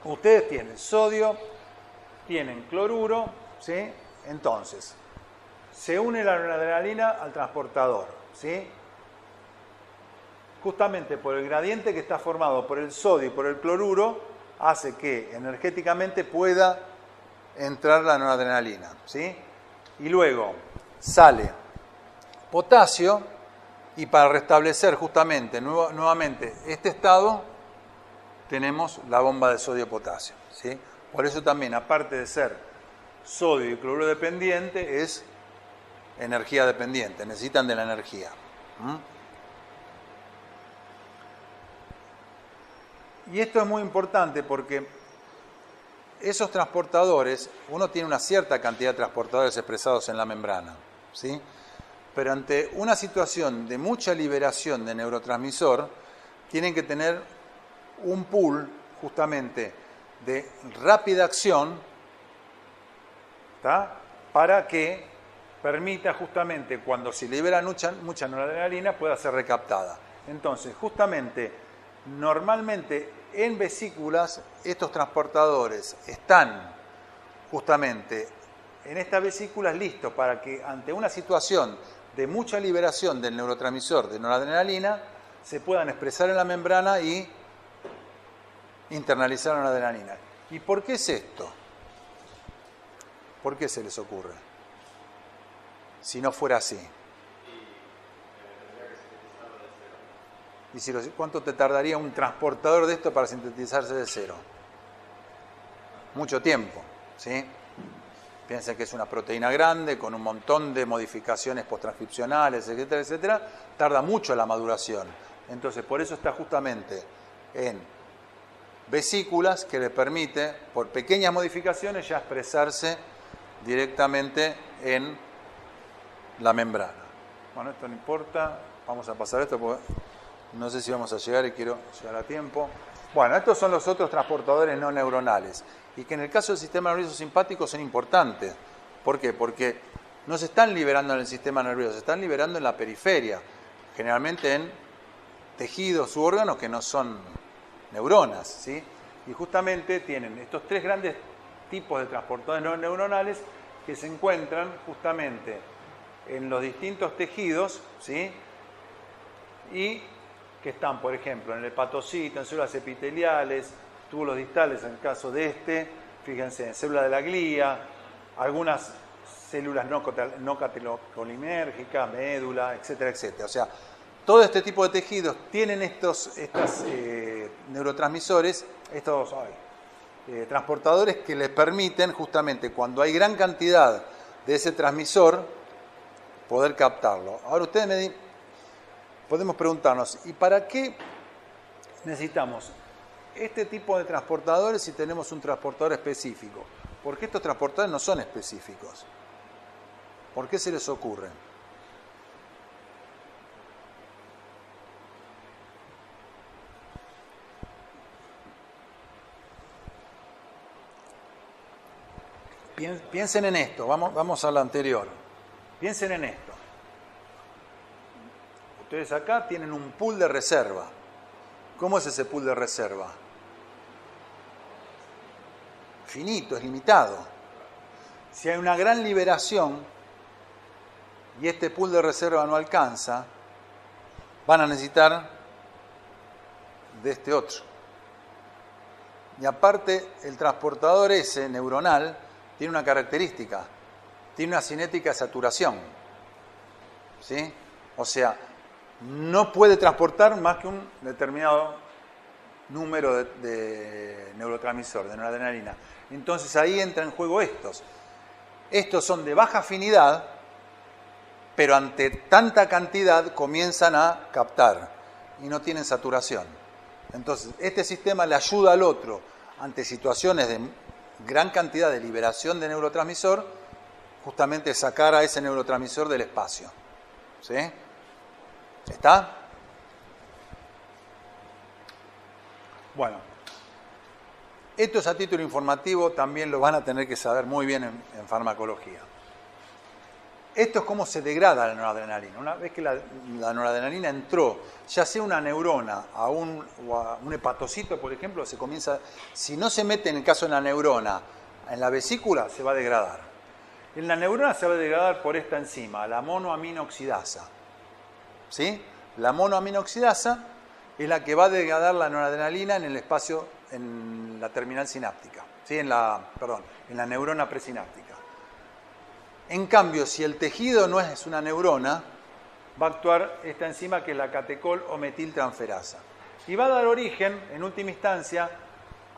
ustedes tienen sodio, tienen cloruro, ¿sí? Entonces, se une la noradrenalina al transportador, ¿sí? Justamente por el gradiente que está formado por el sodio y por el cloruro, hace que energéticamente pueda entrar la noradrenalina, ¿sí? Y luego sale potasio, y para restablecer justamente nuevamente este estado, tenemos la bomba de sodio-potasio, ¿sí? Por eso también, aparte de ser sodio y cloruro dependiente, es energía dependiente, necesitan de la energía. Y esto es muy importante porque esos transportadores, uno tiene una cierta cantidad de transportadores expresados en la membrana, ¿sí? Pero ante una situación de mucha liberación de neurotransmisor, tienen que tener un pool justamente de rápida acción, ¿tá? Para que permita justamente cuando se libera mucha noradrenalina pueda ser recaptada. Entonces, justamente, normalmente en vesículas estos transportadores están justamente en estas vesículas listos para que ante una situación de mucha liberación del neurotransmisor de noradrenalina se puedan expresar en la membrana y internalizar la noradrenalina. ¿Y por qué es esto? ¿Por qué se les ocurre? Si no fuera así. ¿Y cuánto te tardaría un transportador de esto para sintetizarse de cero? Mucho tiempo, ¿sí? Piensen que es una proteína grande, con un montón de modificaciones posttranscripcionales, etcétera, etcétera. Tarda mucho la maduración. Entonces, por eso está justamente en vesículas que le permite, por pequeñas modificaciones, ya expresarse directamente en la membrana. Bueno, esto no importa. Vamos a pasar esto porque no sé si vamos a llegar y quiero llegar a tiempo. Bueno, estos son los otros transportadores no neuronales y que en el caso del sistema nervioso simpático son importantes. ¿Por qué? Porque no se están liberando en el sistema nervioso, se están liberando en la periferia, generalmente en tejidos u órganos que no son neuronas, ¿sí? Y justamente tienen estos tres grandes tipos de transportadores no neuronales que se encuentran justamente en los distintos tejidos, ¿sí? Y que están, por ejemplo, en el hepatocito, en células epiteliales, túbulos distales, en el caso de fíjense, en células de la glía, algunas células no catecholinérgicas, médula, etcétera, etcétera. O sea, todo este tipo de tejidos tienen estos neurotransmisores, estos transportadores que les permiten justamente cuando hay gran cantidad de ese transmisor poder captarlo. Ahora ustedes podemos preguntarnos, ¿y para qué necesitamos este tipo de transportadores si tenemos un transportador específico? Porque estos transportadores no son específicos. ¿Por qué se les ocurre? Piensen en esto, vamos a lo anterior. Piensen en esto. Ustedes acá tienen un pool de reserva. ¿Cómo es ese pool de reserva? Finito, es limitado. Si hay una gran liberación y este pool de reserva no alcanza, van a necesitar de este otro. Y aparte, el transportador ese neuronal tiene una característica, tiene una cinética de saturación, ¿sí? O sea, no puede transportar más que un determinado número de neurotransmisor, de noradrenalina. Entonces ahí entra en juego estos. Estos son de baja afinidad, pero ante tanta cantidad comienzan a captar y no tienen saturación. Entonces, este sistema le ayuda al otro ante situaciones de gran cantidad de liberación de neurotransmisor, justamente sacar a ese neurotransmisor del espacio. ¿Sí? ¿Está? Bueno, esto es a título informativo, también lo van a tener que saber muy bien en farmacología. Esto es cómo se degrada la noradrenalina. Una vez que la noradrenalina entró, ya sea una neurona o a un hepatocito, por ejemplo, se comienza, si no se mete en el caso de la neurona, en la vesícula, se va a degradar. En la neurona se va a degradar por esta enzima, la monoaminoxidasa. ¿Sí? La monoaminoxidasa es la que va a degradar la noradrenalina en el espacio, en la terminal sináptica. ¿Sí? En la neurona presináptica. En cambio, si el tejido no es una neurona, va a actuar esta enzima que es la catecol o metiltransferasa. Y va a dar origen, en última instancia,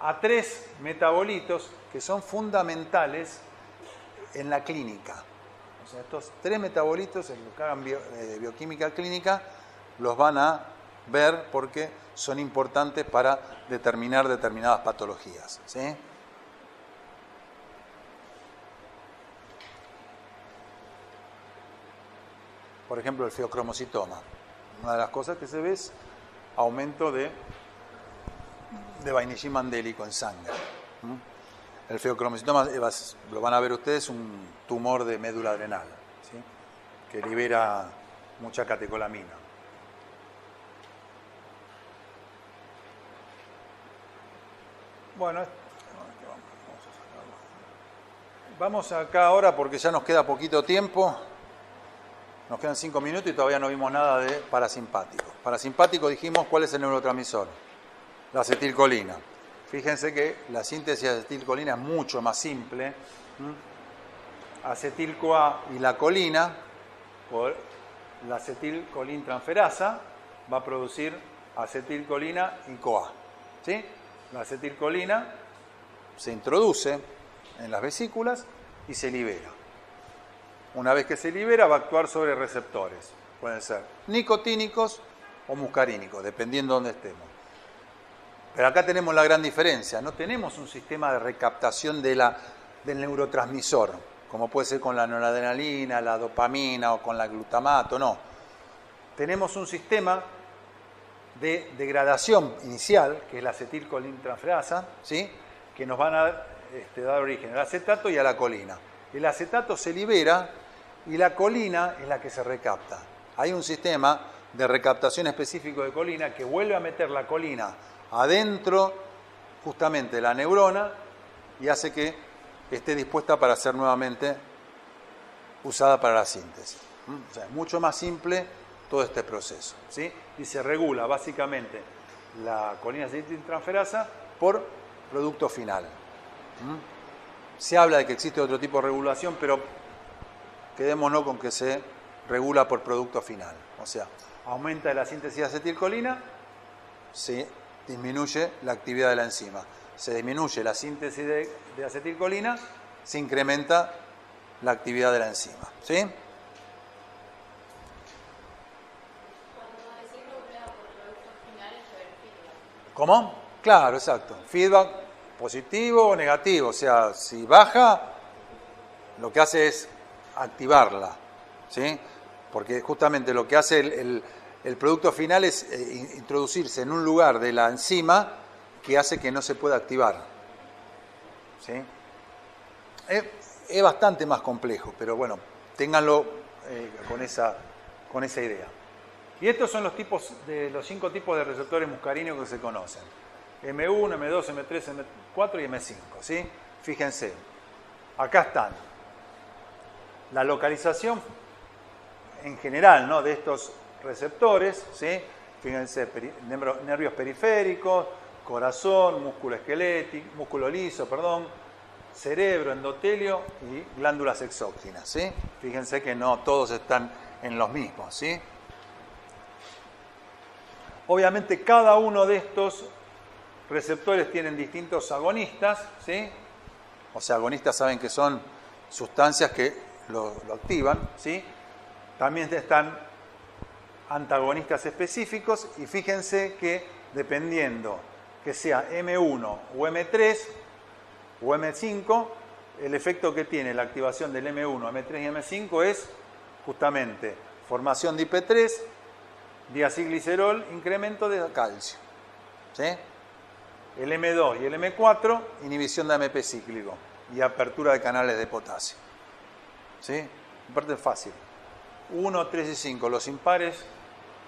a 3 metabolitos que son fundamentales en la clínica. O sea, estos 3 metabolitos, en lo que hagan bioquímica clínica, los van a ver porque son importantes para determinar determinadas patologías. ¿Sí? Por ejemplo, el feocromocitoma. Una de las cosas que se ve es aumento de vainillín mandélico en sangre. El feocromocitoma, lo van a ver ustedes, un tumor de médula adrenal, ¿sí? Que libera mucha catecolamina. Bueno, vamos acá ahora porque ya nos queda poquito tiempo. Nos quedan 5 minutos y todavía no vimos nada de parasimpático. Parasimpático dijimos cuál es el neurotransmisor. La acetilcolina. Fíjense que la síntesis de acetilcolina es mucho más simple. Acetil-CoA y la colina, por la acetilcolintransferasa, va a producir acetilcolina y CoA. ¿Sí? La acetilcolina se introduce en las vesículas y se libera. Una vez que se libera, va a actuar sobre receptores. Pueden ser nicotínicos o muscarínicos, dependiendo de dónde estemos. Pero acá tenemos la gran diferencia. No tenemos un sistema de recaptación del neurotransmisor, como puede ser con la noradrenalina, la dopamina o con la glutamato. No. Tenemos un sistema de degradación inicial, que es la acetilcolintransferasa, ¿sí? Que nos van a dar origen al acetato y a la colina. El acetato se libera y la colina es la que se recapta. Hay un sistema de recaptación específico de colina que vuelve a meter la colina adentro justamente de la neurona y hace que esté dispuesta para ser nuevamente usada para la síntesis. O sea, es mucho más simple todo este proceso, ¿sí? Y se regula básicamente la colina acetiltransferasa por producto final. Se habla de que existe otro tipo de regulación, pero quedémonos con que se regula por producto final. O sea, aumenta la síntesis de acetilcolina, se disminuye la actividad de la enzima. Se disminuye la síntesis de acetilcolina, se incrementa la actividad de la enzima. ¿Sí? Cuando decís regulada por producto final, es el feedback. ¿Cómo? Claro, exacto. Feedback positivo o negativo. O sea, si baja, lo que hace es activarla. ¿Sí? Porque justamente lo que hace el producto final es introducirse en un lugar de la enzima que hace que no se pueda activar. ¿Sí? Es bastante más complejo, pero bueno, ténganlo con esa idea. Y estos son los 5 tipos de receptores muscarínicos que se conocen. M1, M2, M3, M4 y M5. ¿Sí? Fíjense, acá están. La localización en general, ¿no?, de estos receptores, ¿sí? Fíjense, nervios periféricos, corazón, músculo liso, cerebro, endotelio y glándulas exócrinas, ¿sí? Fíjense que no todos están en los mismos, ¿sí? Obviamente cada uno de estos receptores tienen distintos agonistas, ¿sí? O sea, agonistas saben que son sustancias que lo activan, ¿sí? También están antagonistas específicos y fíjense que dependiendo que sea M1 o M3 o M5, el efecto que tiene la activación del M1, M3 y M5 es justamente formación de IP3, diacilglicerol, incremento de calcio, ¿sí? El M2 y el M4, inhibición de AMP cíclico y apertura de canales de potasio, ¿sí? En parte es fácil. 1, 3 y 5, los impares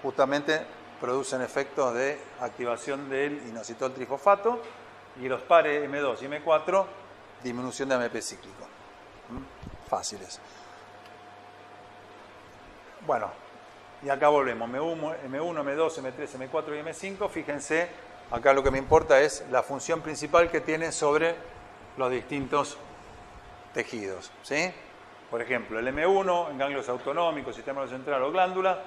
justamente producen efectos de activación del inositol trifosfato y los pares M2 y M4, disminución de AMP cíclico. Fáciles. Bueno, y acá volvemos. M1, M2, M3, M4 y M5. Fíjense, acá lo que me importa es la función principal que tiene sobre los distintos tejidos, ¿sí? Por ejemplo, el M1 en ganglios autonómicos, sistema nervioso central o glándula,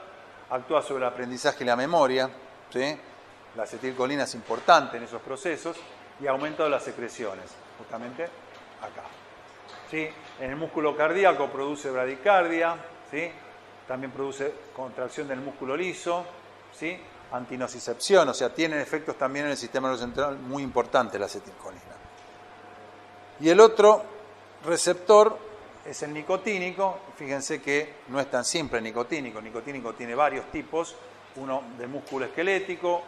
actúa sobre el aprendizaje y la memoria, ¿sí? La acetilcolina es importante en esos procesos y aumento de las secreciones, justamente acá, ¿sí? En el músculo cardíaco produce bradicardia, ¿sí? También produce contracción del músculo liso, ¿sí? Antinocicepción, o sea, tienen efectos también en el sistema nervioso central muy importante la acetilcolina. Y el otro receptor es el nicotínico. Fíjense que no es tan simple el nicotínico. El nicotínico tiene varios tipos, uno del músculo esquelético,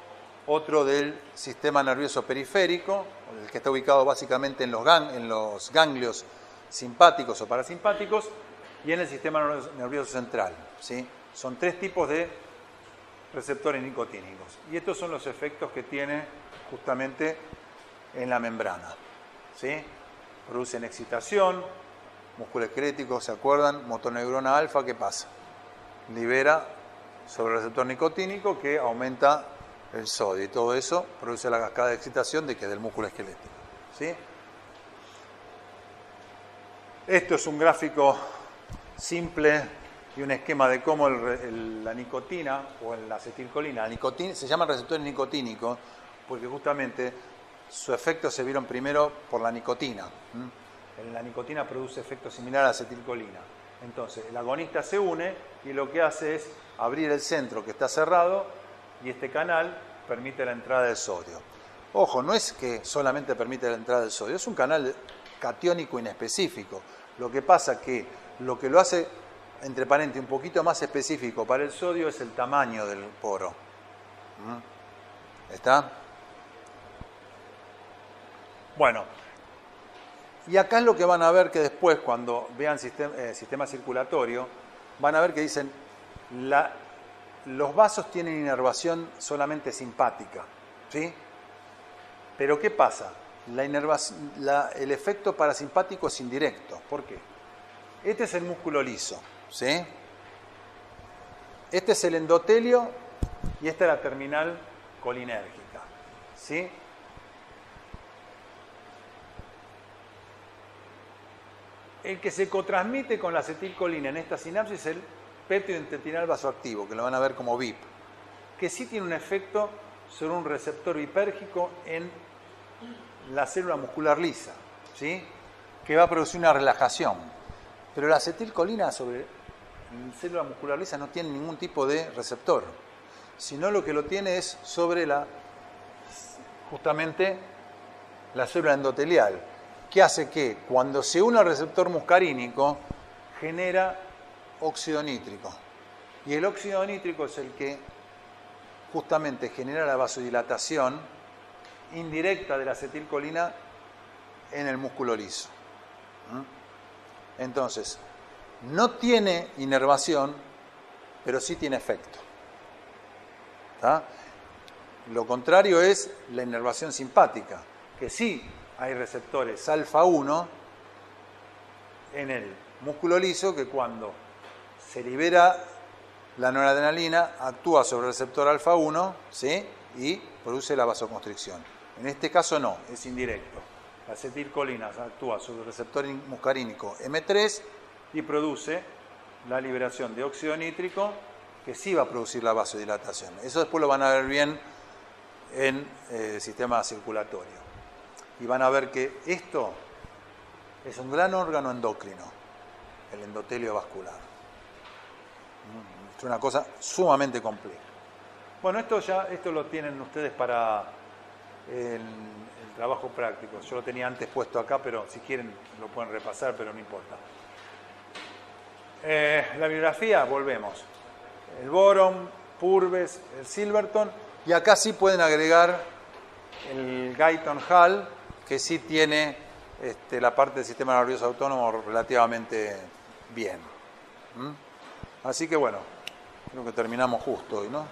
otro del sistema nervioso periférico, el que está ubicado básicamente en los ganglios simpáticos o parasimpáticos, y en el sistema nervioso central, ¿sí? Son 3 tipos de receptores nicotínicos. Y estos son los efectos que tiene justamente en la membrana, ¿sí? Producen excitación, músculo esquelético, ¿se acuerdan? Motoneurona alfa, ¿qué pasa? Libera sobre el receptor nicotínico que aumenta el sodio y todo eso produce la cascada de excitación del músculo esquelético, ¿sí? Esto es un gráfico simple y un esquema de cómo la nicotina o la acetilcolina, se llama receptor nicotínico porque justamente su efecto se vieron primero por la nicotina. La nicotina produce efectos similares a la acetilcolina. Entonces, el agonista se une y lo que hace es abrir el centro que está cerrado y este canal permite la entrada del sodio. Ojo, no es que solamente permite la entrada del sodio, es un canal catiónico inespecífico. Lo que pasa que lo que lo hace, entre paréntesis, un poquito más específico para el sodio es el tamaño del poro. ¿Está? Bueno, y acá es lo que van a ver que después, cuando vean sistema circulatorio, van a ver que dicen los vasos tienen inervación solamente simpática, ¿sí? Pero ¿qué pasa? El efecto parasimpático es indirecto. ¿Por qué? Este es el músculo liso, ¿sí? Este es el endotelio y esta es la terminal colinérgica, ¿sí? El que se cotransmite con la acetilcolina en esta sinapsis es el péptido intestinal vasoactivo, que lo van a ver como VIP, que sí tiene un efecto sobre un receptor vipérgico en la célula muscular lisa, ¿sí? Que va a producir una relajación. Pero la acetilcolina sobre la célula muscular lisa no tiene ningún tipo de receptor, sino lo que lo tiene es sobre justamente la célula endotelial, que hace que cuando se une al receptor muscarínico genera óxido nítrico. Y el óxido nítrico es el que justamente genera la vasodilatación indirecta de la acetilcolina en el músculo liso. Entonces, no tiene inervación, pero sí tiene efecto. ¿Está? Lo contrario es la inervación simpática, que sí hay receptores alfa 1 en el músculo liso que cuando se libera la noradrenalina actúa sobre el receptor alfa 1, ¿sí? Y produce la vasoconstricción. En este caso no, es indirecto. La acetilcolina actúa sobre el receptor muscarínico M3 y produce la liberación de óxido nítrico que sí va a producir la vasodilatación. Eso después lo van a ver bien en el sistema circulatorio. Y van a ver que esto es un gran órgano endocrino, el endotelio vascular. Es una cosa sumamente compleja. Bueno, esto lo tienen ustedes para el trabajo práctico. Yo lo tenía antes puesto acá, pero si quieren lo pueden repasar, pero no importa. La bibliografía, volvemos. El boron, Purves, el Silverton, y acá sí pueden agregar el Guyton Hall, que sí tiene la parte del sistema nervioso autónomo relativamente bien. Así que bueno, creo que terminamos justo hoy, ¿no?